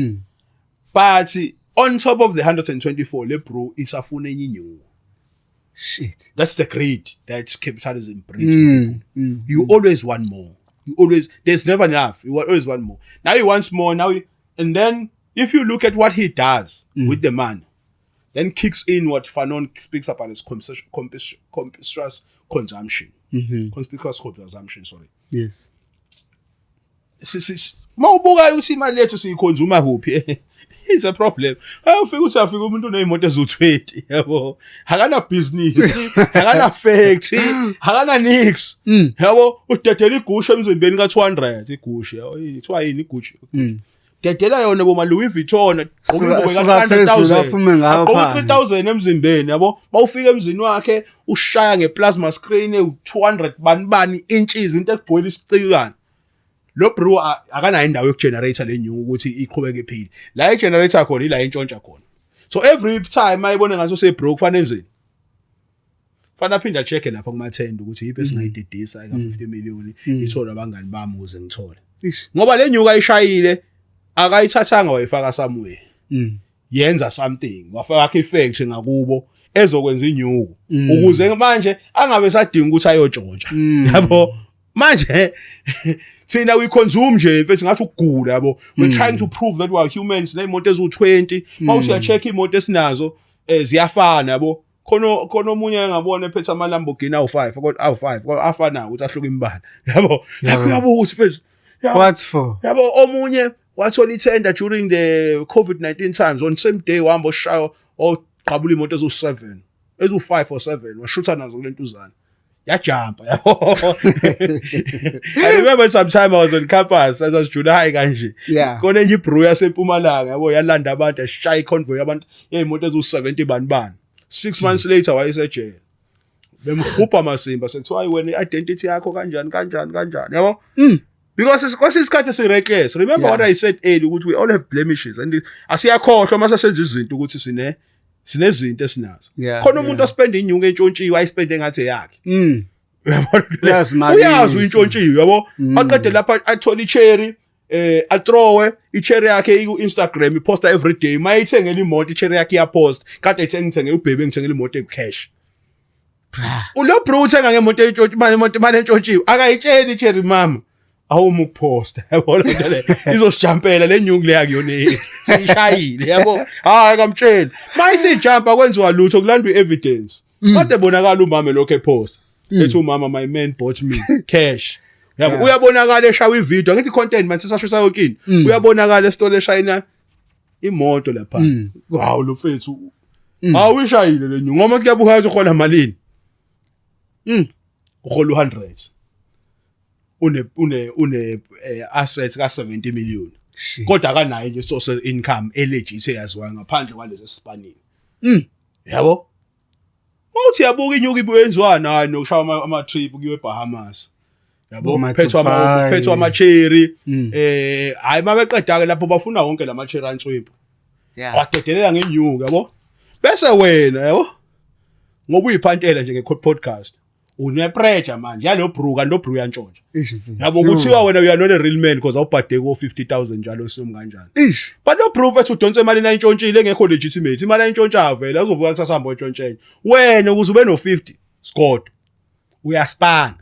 but on top of the 124 le bro isafuna enye inyuko. Shit, that's the greed that capitalism breeds in people. You always want more, there's never enough, you always want more, now he wants more, and then if you look at what he does with the man, then kicks in what Fanon speaks about as conspicuous consumption. Conspicuous consumption, sorry. Yes. Mawubuka ukuthi imali lethu siyikhonzuma kuphi it's a problem. Afika umuntu uneimoto ezu20 yabo akana business akana factory akana nix yabo udedela igusha emzimbeni ka200 igusha ithiwa yini igusha dedela yona bo Louis Vuitton ka 100,000 3,000 emzimbeni yabo mawufika emzini wakhe ushaya ngeplasma screen u200 bani inches into ekubhoyela isicikana. Lo bro akanayo indawo yokugenerate le nyuku ukuthi iqhubeke iphile. La igenerator khona ila intshontsha khona. So every time ayibone ngathi use broke fanele enzeni. Fana phinda check lapha kuma tender ukuthi yipe singayidedisa ka 50 million ithola abangani bami ukuze ngithole. Ngoba le nyuku ayishayile akayithathanga wayifaka somewhere. Yenza something wafaka effect ngakubo ezokwenza inyuku ukuze manje angabe sadinga ukuthi ayotshontsha. Yabo manje thina we consume nje mfethu ngathi ukugula yabo we're trying to prove that we are humans neimoto ezu20 mawusiya check imoto esinazo ziyafana yabo khona omunye ngabona ephethe ama Lamborghini awu5 afana ukuthi ahluka imbala yabo yabo ukuthi mfethu what for yabo omunye wathola itender during the COVID-19 times on same day wahamba oshaya oqhabula imoto ezu7 ezu5 or 7 washutha nazo kulentuzana yajumpa yabo. I remember sometime I was on campus, I was July kanje. Khona enye ibrew yaseMpumalanga yabo yalanda abantu ashaya iconvoy yabantu yeimoto ezu70 banibani. 6 months later wayesejele. Bemkhupha masimba sekuthiwa wena identity yakho kanjani yabo. Because isikhathi esireckless. Remember what I said earlier ukuthi we all have blemishes and asiyakhohlwa mase senza izinto ukuthi sinezinto esinazo. Khona umuntu ospend inyungu entshontshiwe ayispende ngathi yakhe. Uyazi intshontshiwe yabo. Aqede lapha athola icherry athrowe icherry yakhe ku Instagram iposta every day. Mayithengela imoto icherry yakhe iyapost. Kade ngithenge ubhebe ngithengela imoto ecash. Ulo bro uthenga ngemoto entshontshiwe imali entshontshiwe akayitsheli icherry mama. Awuma ukuposta yabo lento le izosijampela le nyungu le yakuyona yethu sishayile yabo akamtshela mayisijampa kwenziwa lutho kulandwa evidence kade bonakala umama lokho epost ethi umama my man bought me cash yabo uyabonakala eshawa ivideo ngithi content manje sisashusa yonkini uyabonakala esitole eshayina imoto lapha wow lo fethu awuyishayile le nyungu ngoba kuyabuka ukuthi khona malini uhola 100 une assets ka 70 million kodwa akanayo nje source income elegit eyaziwa ngaphandle kwalezi spanning yabo mawuthi yabuka inyuku ibuyenziwa nayo nokushawa ama trip kuyiwe Bahamas yabo phethwa ama cherry hayi mabeqeda ke lapho bafuna wonke lama cherry answipho wadedelela ngenyuku yabo bese wena yabo ngoba uyiphantela nje nge-podcast unepressure manje yalo brew kanti lo brew yantshontsha yabo kuthiwa wena you are not a real man because awubhadeke ko 50,000 njalo somu kanjani but lo brew wethu udonse imali nayintshontshe engekho legitimate imali ayintshontsha vele azovuka kusasa hamba ontshontshe wena ukuze ube no 50 scored uyaspana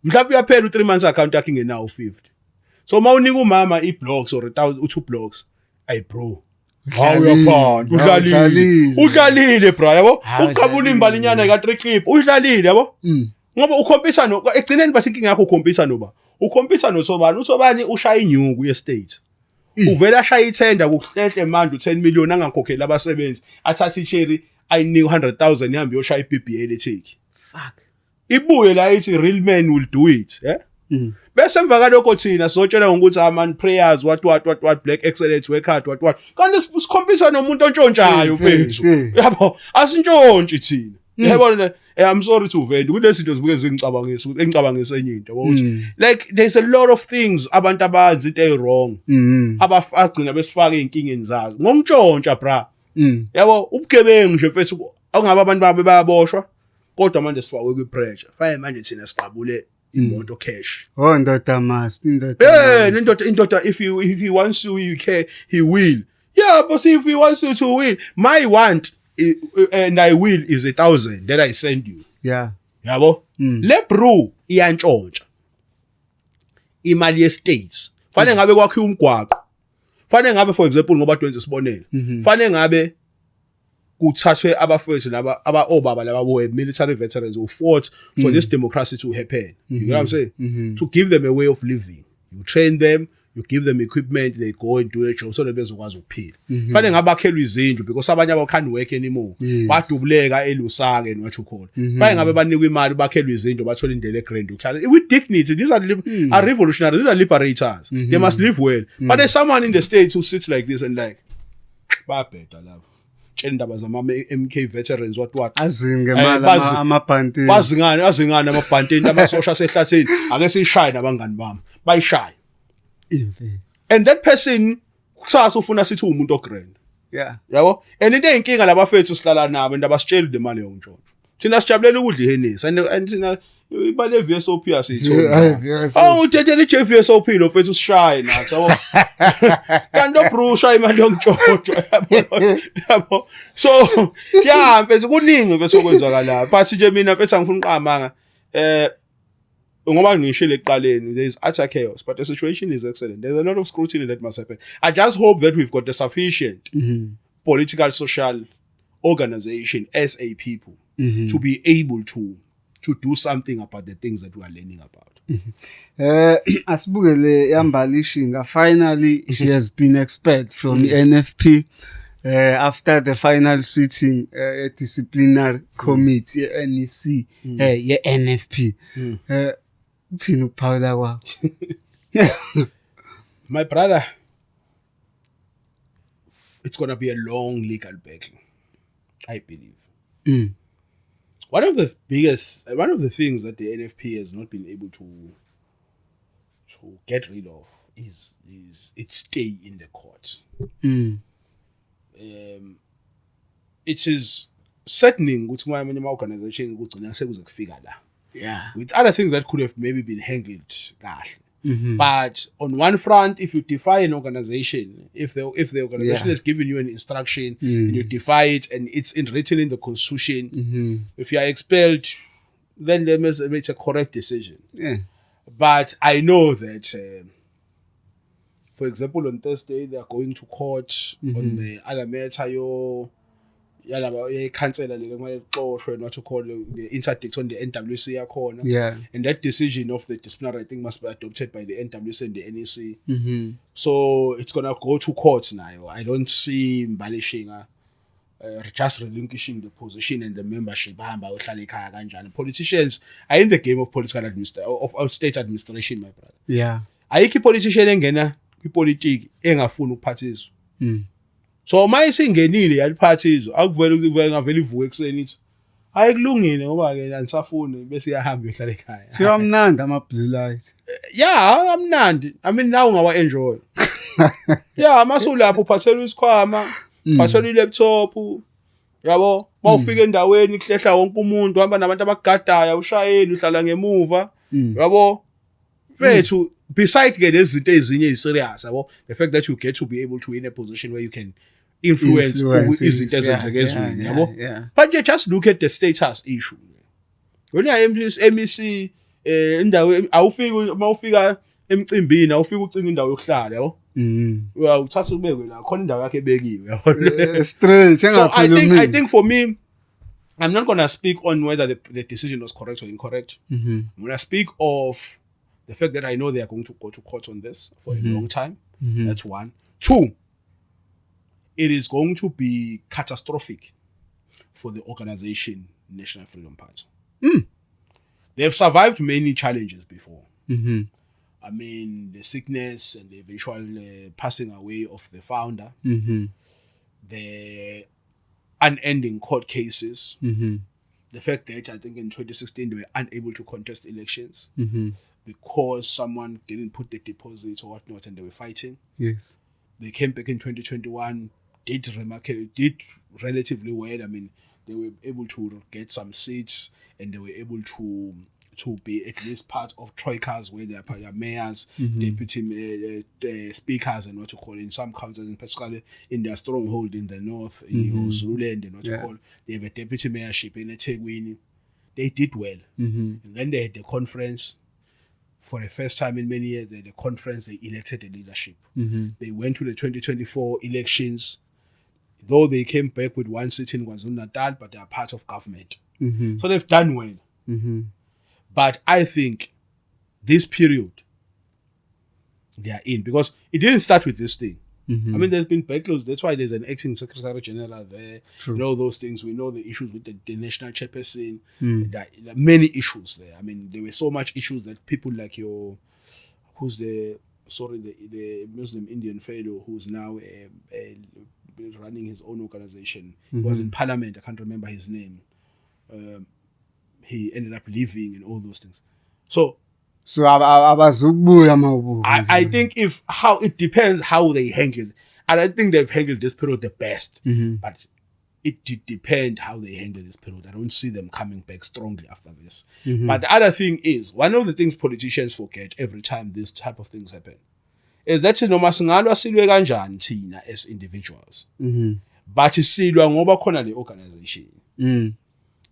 mhlawumbe uyaphela u3 months account yakhe ingenawo 50 so mawunika umama iblocks or 2 blocks ay bro Udlalile bra yabo. Hawu, Uqhabula imbalinyana ka 3 clip. Udlalile yabo. Ngoba ukhompisa no ekugcineni bathi inkinga yakho ukhompisa noba. Ukhompisa noThobani. UThobani ushaya inyuku ye-state. Uvela ashaya ithenda kuhlehle manje u10 million angakhokhela abasebenzi. Athatha icherry ayinika 100,000 ihambe yoshaya iBBA leTheku. Fuck. Ibuye la ithi real men will do it, Bese emva kalokho thina sotshela ukuthi man prayers what black excellence work hard what. Kanti sikhompisa nomuntu ontshontshayo mfethu. Yabo, asintshontshi thina. Yabona I'm sorry to vent. Kulezi zinto zibuke engicabangisa enye into ukuthi like there's a lot of things abantu abazi into ey-wrong. Abafagcina besifaka einkingeni zazo. Ngokuntshontsha bra. Yabo ubugebengu nje mfethu awungabe abantu babe bayaboshwa kodwa manje sifakwe kwi-pressure. Fine manje thina siqabule imoto cash. Oh ndoda mas, indoda if he wants you he will. Yeah, but see if he wants you to win, my want and I will is 1,000 that I send you. Yeah. Yabo? Le bro iyantshontsha. Imali ye-states. Fanele ngabe kwakhiwa umgwaqo. Fanele ngabe for example ngoba 20 sibonela. Fanele ngabe kuthathwe abafowethu laba obaba laba boy military veterans who fought for this democracy to happen. You know what I'm saying? To give them a way of living. You train them, you give them equipment, they go and do their job so that bezokwazi ukuphila. Fanele ngabe bakhelwe izindlu because abanye aba can't work anymore. Badubuleka eLusaka and what you call. Fanele ngabe banikwe imali bakhelwe izindlu bathola indlela egrand uhlala. With dignity, these are revolutionaries, these are liberators. They must live well. But there's someone in the States who sits like this and like babheda labo. Indaba zama MK veterans what azinge mala amabhantini bazingana amabhantini amasosha sehlathini ake sishaye nabangani bami bayishaye and that person kusasa ufuna sithi umuntu ogrand yabo and into eyinkinga labafethu sihlala nabo and abasitsheli le mali yontshontsho thina sijabulela ukudla ihenisi and thina ibale VSOP asithola uthethe iJF VSOP lo fethu sishaye nathi yabo kanti bro shaya imali yontshontsho yabo so yeah mfethu kuningi bese okwenzakala but nje mina mfethu angifuna uqamanga ngoba ngishile ekuqaleni there is utter chaos but the situation is excellent. There's a lot of scrutiny that must happen. I just hope that we've got the sufficient political social organization as a people to be able to do something about the things that we are learning about. Asibukele yambalishinga finally she has been expelled from the NFP after the final sitting disciplinary committee NEC NFP. Thina ukuphawula kwakho. My brother, it's going to be a long legal battle, I believe. One of the things that the NFP has not been able to get rid of is its stay in the court. It is saddening ukuthi amanye ama-organization kugcina sekuze kufika la. Yeah. With other things that could have maybe been handled kahle. But on one front, if you defy an organization, if the organization has given you an instruction and you defy it and it's written in the constitution, if you are expelled, then it's a correct decision. Yeah. But I know that, for example, on Thursday, they are going to court on the other matter, cancel what you call the interdict on the NWC corner. Yeah. And that decision of the disciplinary, I think, must be adopted by the NWC and the NEC. So it's gonna go to court now. I don't see Mbalishing just relinquishing the position and the membership. Politicians are in the game of political of state administration, my brother. Yeah. Ayikho politician engena kwipolitiki engafuni ukuphathizwa. So my singenile yaliphathizwa akuvele ngavela ivuke ekseni ithi ayikulungile ngoba ke anisafuni bese iyahamba yohlala ekhaya. Siyamnandi ama blue light. Yeah, amnandi. I mean now ngawa enjoy. Yeah, masulapho uphathela isikhwama, uphathela ilaptop. Yabo, mawufika endaweni kuhlehla wonke umuntu uhamba nabantu abagadayo ushayeli uhlala ngemuva. Yabo. Bethu besides ke lezi zinto ezinye eziserious yabo, the fact that you get to be able to in a position where you can influence izinto ezenzeka ezweni yabo. But you just look at the status issue. When you MEC indawo awufika mawufika emcimbini awufika ucinga indawo yokuhlala yabo. Well, uthatha ubekwe la khona indawo yakhe ebekiwe. Straight. So I think for me, I'm not gonna speak on whether the decision was correct or incorrect. I'm gonna speak of the fact that I know they are going to go to court on this for a long time. That's one. Two, it is going to be catastrophic for the organization National Freedom Party. They have survived many challenges before. I mean, the sickness and the eventual passing away of the founder, the unending court cases, the fact that I think in 2016 they were unable to contest elections because someone didn't put the deposit or whatnot and they were fighting. Yes. They came back in 2021, did relatively well. I mean, they were able to get some seats and they were able to be at least part of troikas where they are mayors, deputy speakers and what you call in some councils, and particularly in their stronghold in the north, in your Zululand and what you call, they have a deputy mayorship in eThekwini. They did well. And then they had the conference. For the first time in many years, they had a conference, they elected the leadership. They went to the 2024 elections, though they came back with one seat in KwaZulu-Natal, but they are part of government. So they've done well. But I think this period they are in, because it didn't start with this thing. I mean, there's been backlogs. That's why there's an acting secretary general there. True. You know those things. We know the issues with the national chairperson. There are many issues there. I mean, there were so much issues that people like the Muslim Indian fellow who's now running his own organization. He was in parliament. I can't remember his name. He ended up leaving and all those things. So I think it depends how they handle it. And I think they've handled this period the best. But it did depend how they handle this period. I don't see them coming back strongly after this. But the other thing is, one of the things politicians forget every time this type of things happen is that noma singalwa silwe kanjani thina as individuals. But silwa ngoba khona le organization.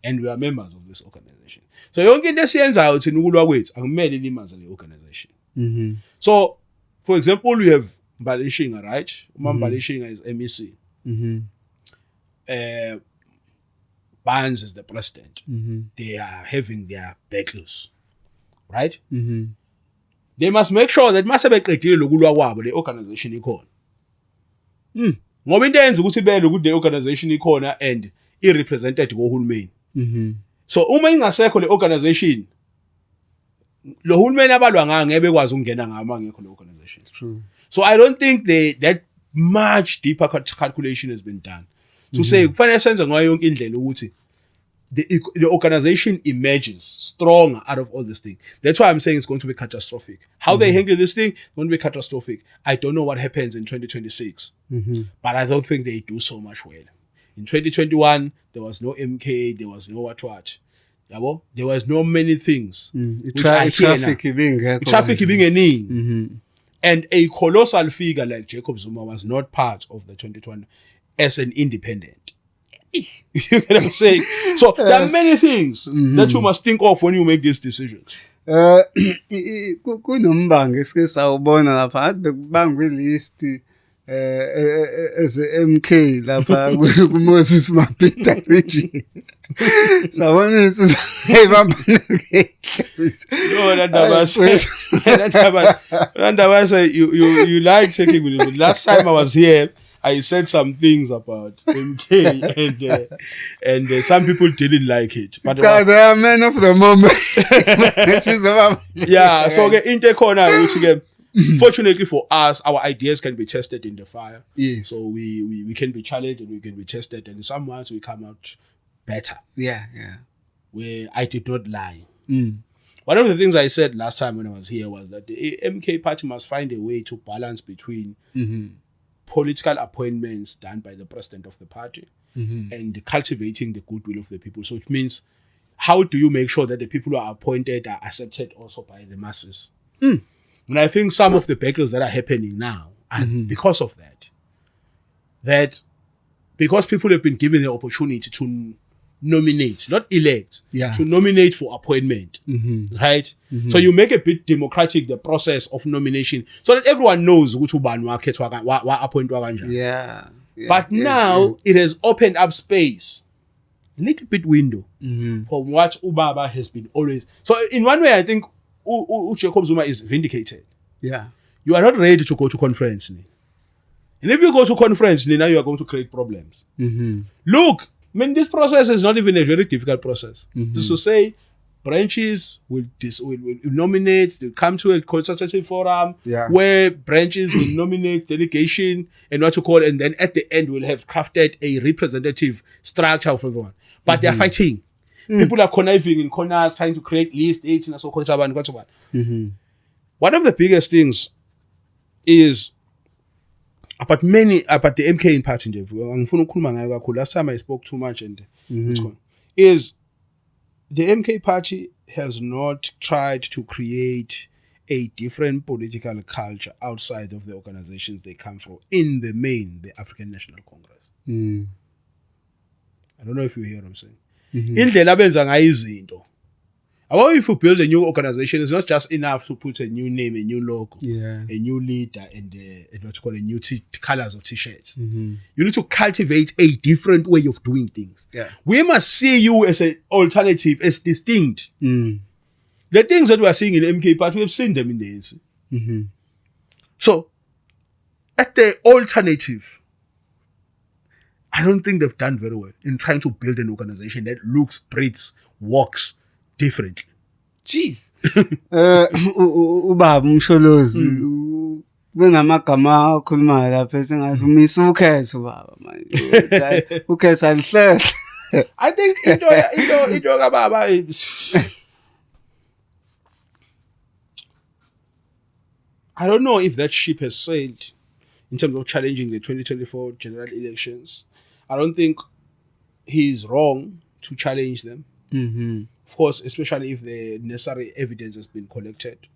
And we are members of this organization. So yonke into esiyenzayo thina ukulwa kwethu akumele ilimaze le organization. So for example, we have Mbaleshinga, right? Mbaleshinga is MEC. Barnes is the president. They are having their battles, right? They must make sure that masebeqedile lokulwa kwabo le organization ikhona. Ngoba into eyenza ukuthi bele ukuthi le organization ikhona and i-represented ngohulumeni. So uma ingasekho le organization, lo hulumeni abalwa ngayo ngeke bekwazi ukungena ngama ngekho le organization. True. So I don't think that much deeper calculation has been done to say kufanele senze ngayo yonke indlela ukuthi the organization emerges stronger out of all this thing. That's why I'm saying it's going to be catastrophic. How they handle this thing is going to be catastrophic. I don't know what happens in 2026, but I don't think they do so much well. In 2021, there was no MK, there was no what. There was no many things. Traffic being a name. And a colossal figure like Jacob Zuma was not part of the 2020 as an independent. You get what I'm saying? So there are many things that you must think of when you make these decisions. Kunombango esike sawubona lapha athi bekubangwe ilist as MK lapha kuMoses Mapita region. Sawona isibambana ngeke. You like taking me. Last time I was here, I said some things about MK and some people didn't like it. But they are men of the moment. Yeah, so into corner, which again, fortunately for us, our ideas can be tested in the fire. Yes. So we can be challenged and we can be tested, and in some ways we come out better. Yeah. Where I did not lie. One of the things I said last time when I was here was that the MK party must find a way to balance between political appointments done by the president of the party and cultivating the goodwill of the people. So it means, how do you make sure that the people who are appointed are accepted also by the masses? And I think some of the battles that are happening now are because of that. That because people have been given the opportunity to nominate, not elect, Yeah. to nominate for appointment, right? So you make a bit democratic the process of nomination so that everyone knows which ubani wakhethwa wa appointwa kanjani. Yeah. But now it has opened up space, little bit window from what Ubaba has been always. So in one way, I think Jacob Zuma is vindicated. Yeah. You are not ready to go to conference. And if you go to conference, now you are going to create problems. Look, I mean, this process is not even a very difficult process. Just to say, branches will nominate, they'll come to a consultative forum where branches will nominate delegation and what you call, and then at the end we'll have crafted a representative structure of everyone. But they're fighting. People are conniving in corners, trying to create lists, and so on. One of the biggest things is about the MK in party. Last time I spoke too much and is the MK party has not tried to create a different political culture outside of the organizations they come from. In the main, the African National Congress. I don't know if you hear what I'm saying. Indlela benza ngayo izinto. If you build a new organization, it's not just enough to put a new name, a new logo, a new leader, and what you call a new colors of t-shirts. You need to cultivate a different way of doing things. We must see you as an alternative, as distinct. The things that we are seeing in MK Party, we have seen them in the ANC. So, at the alternative, I don't think they've done very well in trying to build an organization that looks, breathes, walks differently. Jeez. Ubaba Msholozi bengamagama akhulumayo lapha sengathi umisa ukhetho baba manje. Ukhetho alihlele. I think into kababa I don't know if that ship has sailed in terms of challenging the 2024 general elections. I don't think he's wrong to challenge them. Of course, especially if the necessary evidence has been collected.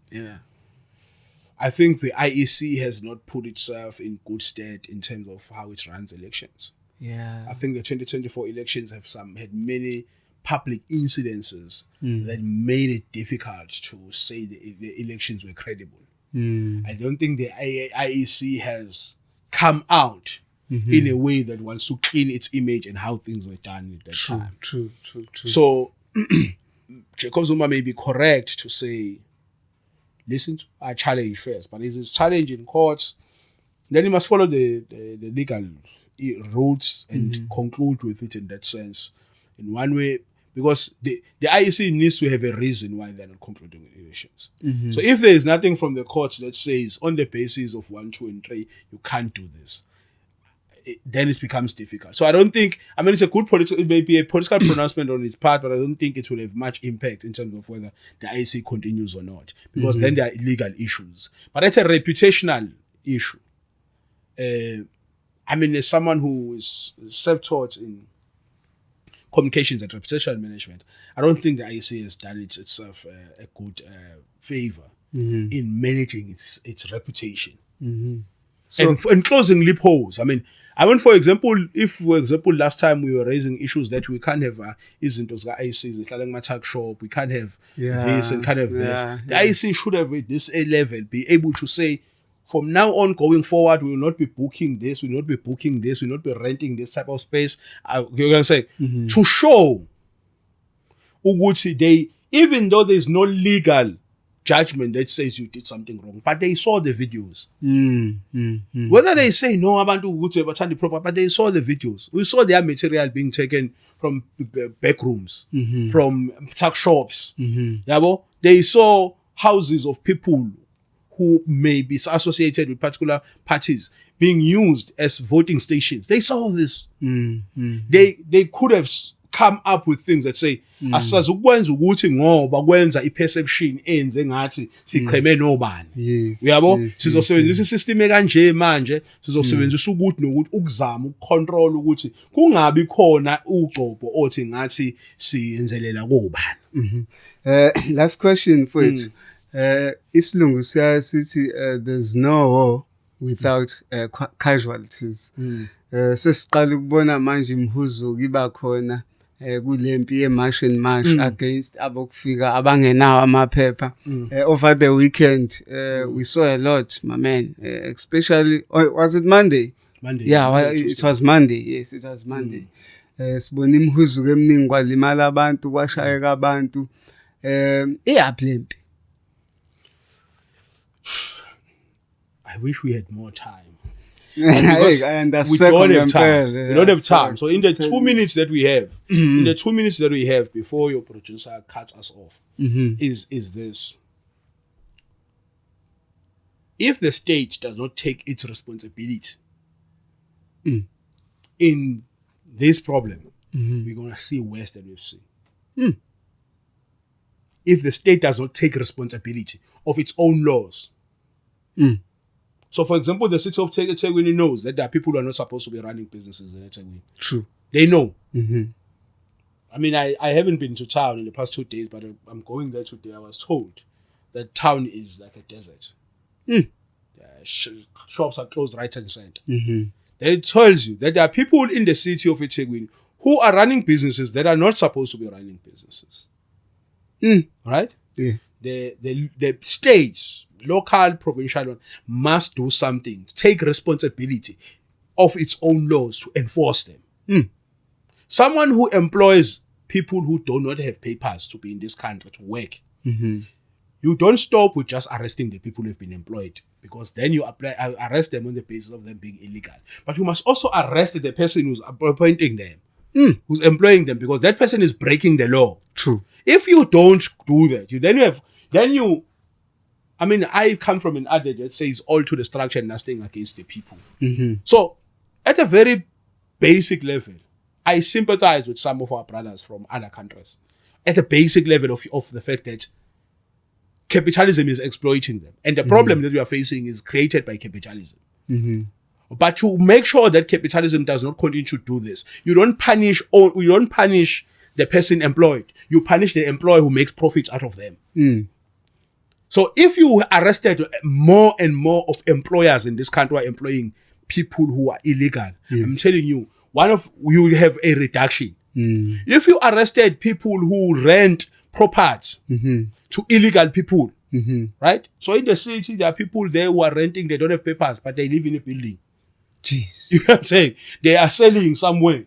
I think the IEC has not put itself in good stead in terms of how it runs elections. I think the 2024 elections have had many public incidences that made it difficult to say the elections were credible. I don't think the IEC has come out in a way that wants to clean its image and how things were done at that time. True. So Jacob Zuma may be correct to say, listen to our challenge first, but if it's challenge in courts, then he must follow the legal routes and conclude with it in that sense. In one way, because the IEC needs to have a reason why they're not concluding with elections. So if there is nothing from the courts that says on the basis of 1, 2, and 3, you can't do this, then it becomes difficult. So I don't think, I mean, it may be a political pronouncement on its part, but I don't think it will have much impact in terms of whether the IEC continues or not, because then there are legal issues. But that's a reputational issue. I mean, as someone who is self-taught in communications and reputational management, I don't think the IEC has done itself a good favor in managing its reputation and closing loopholes. I mean, for example, last time we were raising issues that we can't have izinto zika IEC zihlala kuma-tuck shop, we can't have this and can't have this. The IEC should have at this level be able to say, from now on going forward, we will not be booking this, we will not be booking this, we will not be renting this type of space. You're going to say, to show Uguti, even though there's no legal judgment that says you did something wrong, but they saw the videos. Whether they say no, abantu ukuthi bathanda proper, but they saw the videos. We saw their material being taken from back rooms, from tuck shops. They saw houses of people who may be associated with particular parties being used as voting stations. They saw this. They could have come up with things that say, asazukwenza ukuthi ngoba kwenza iperception enze ngathi siqheme nobani. Uyabo? Sizosebenzisa isystem ekanje manje, sizosebenzisa ukuthi nokuthi ukuzama ukucontrol ukuthi kungabi khona ugcobo othi ngathi siyenzelela kobani. Last question for it. Isilungu sithi there's no war without casualties. Sesiqala ukubona manje imhuzuko iba khona kulempi ye-march and march against abokufika abangenawo amaphepha. Over the weekend, we saw a lot, my man, especially, was it Monday? Monday. Yeah, Monday, it was Monday. Yes, it was Monday. Sibona imhuzuko eminingi kwalimala abantu, kwashayeka abantu. Iyaphi lempi? I wish we had more time. I understand. We don't have time. So in the 2 minutes that we have, before your producer cuts us off, is this: if the state does not take its responsibility in this problem, we're gonna see worse than we've seen. If the state does not take responsibility of its own laws. So, for example, the city of eThekwini knows that there are people who are not supposed to be running businesses in eThekwini. True. They know. I mean, I haven't been to town in the past 2 days, but I'm going there today. I was told that town is like a desert. Shops are closed right and center. Then it tells you that there are people in the city of eThekwini who are running businesses that are not supposed to be running businesses. Right? Yeah. The states, local, provincial, must do something, take responsibility of its own laws to enforce them. Someone who employs people who do not have papers to be in this country to work, you don't stop with just arresting the people who have been employed, because then you arrest them on the basis of them being illegal. But you must also arrest the person who's appointing them, who's employing them, because that person is breaking the law. True. If you don't do that, I mean, I come from an adage that says all to the structure and nothing against the people. So, at a very basic level, I sympathize with some of our brothers from other countries. At the basic level of the fact that capitalism is exploiting them. And the problem that we are facing is created by capitalism. But to make sure that capitalism does not continue to do this, you don't punish the person employed. You punish the employer who makes profits out of them. So if you arrested more and more of employers in this country who are employing people who are illegal, I'm telling you, you will have a reduction. If you arrested people who rent properties to illegal people, right? So in the city, there are people there who are renting, they don't have papers, but they live in a building. Jeez. You know what I'm saying? They are selling somewhere,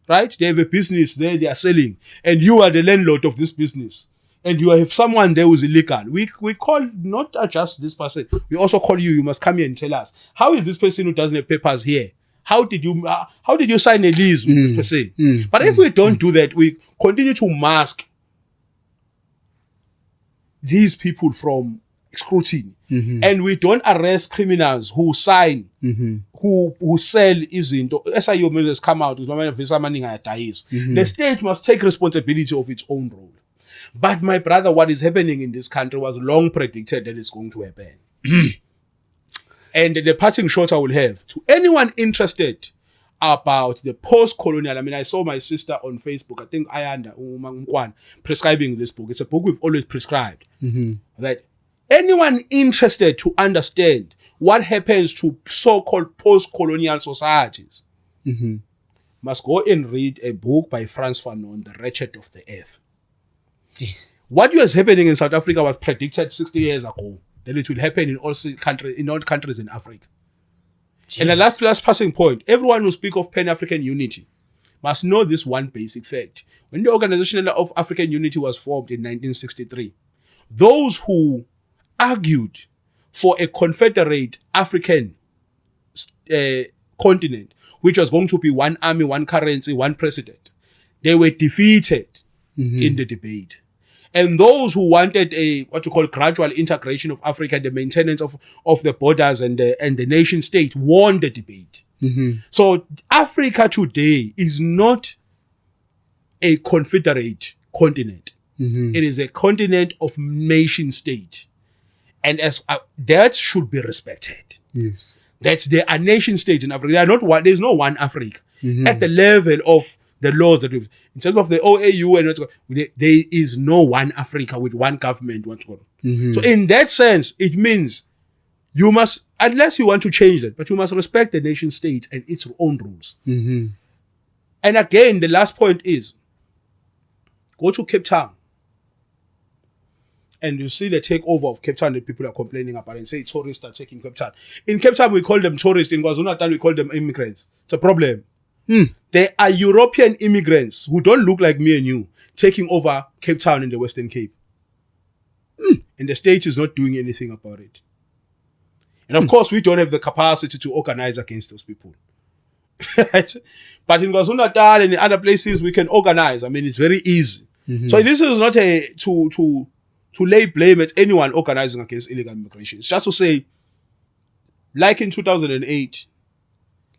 right? They have a business there, they are selling. And you are the landlord of this business. And you have someone there who's illegal. We call not just this person. We also call you. You must come here and tell us, how is this person who doesn't have papers here? How did you sign a lease with this person? But if we don't do that, we continue to mask these people from scrutiny, and we don't arrest criminals who sign, who sell izinto. SIU has come out with the state must take responsibility of its own role. But my brother, what is happening in this country was long predicted that it's going to happen. And the parting shot I will have to anyone interested about the post-colonial. I mean, I saw my sister on Facebook, I think Ayanda Umangwan, prescribing this book. It's a book we've always prescribed. That anyone interested to understand what happens to so-called post-colonial societies must go and read a book by Frantz Fanon, The Wretched of the Earth. Yes. What was happening in South Africa was predicted 60 years ago that it would happen in all countries in Africa. Jeez. And the last passing point, everyone who speaks of Pan-African unity must know this one basic fact. When the Organization of African Unity was formed in 1963, those who argued for a confederate African continent, which was going to be one army, one currency, one president, they were defeated in the debate. And those who wanted a what you call gradual integration of Africa, the maintenance of the borders and the nation state, won the debate. So Africa today is not a confederate continent. It is a continent of nation state, and as that should be respected. Yes, that there are nation states in Africa. They are not one. There is no one Africa at the level of the laws that we, in terms of the OAU and there is no one Africa with one government. So in that sense, it means you must, unless you want to change that, but you must respect the nation state and its own rules. And again, the last point is, Go to Cape Town. And you see the takeover of Cape Town that people are complaining about and say tourists are taking Cape Town. In Cape Town, we call them tourists. In KwaZulu-Natal, we call them immigrants. It's a problem. There are European immigrants who don't look like me and you taking over Cape Town in the Western Cape. And the state is not doing anything about it. And of course, we don't have the capacity to organize against those people. But in KwaZulu-Natal and in other places, we can organize. I mean, it's very easy. So this is not to lay blame at anyone organizing against illegal immigration. It's just to say, like in 2008,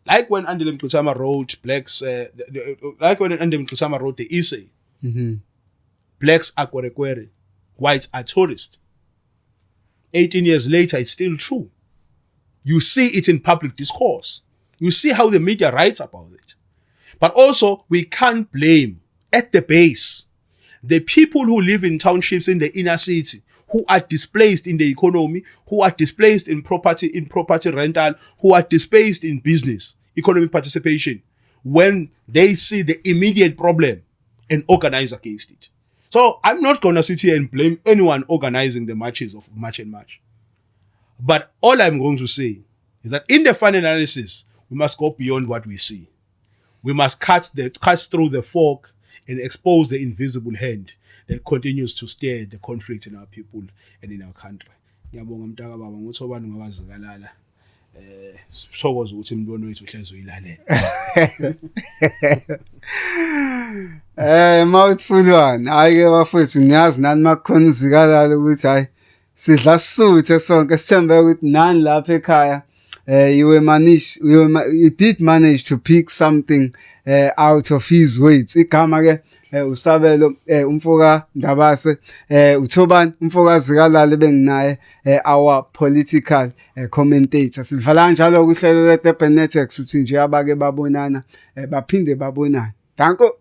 like when Andile Mqutama wrote blacks, like when Andile Mqutama wrote the essay, blacks are kwerekwere, whites are tourists. 18 years later, it's still true. You see it in public discourse. You see how the media writes about it. But also, we can't blame at the base the people who live in townships in the inner city, who are displaced in the economy, who are displaced in property rental, who are displaced in business, economic participation, when they see the immediate problem and organize against it. So I'm not going to sit here and blame anyone organizing the marches of March and March. But all I'm going to say is that in the final analysis, we must go beyond what we see. We must cut through the fog and expose the invisible hand that continues to steer the conflict in our people and in our country. Ngiyabonga mntaka baba ngothobani ngakazikalala. Sithokoza ukuthi imbono wethu uhlezi uyilalela. Mouthful one. Ayike bafethu niyazi nani makukhona uzikalala ukuthi hayi sidla sisuthe sonke sithembe ukuthi nani lapha ekhaya you did manage to pick something out of his words. Igama ke uSabelo umfoka Ndabase uThobani umfoka Zikalala benginaye our political commentator. Sivala njalo kuhlelo leDurban Network sithi nje abake babonana baphinde babonana. Danko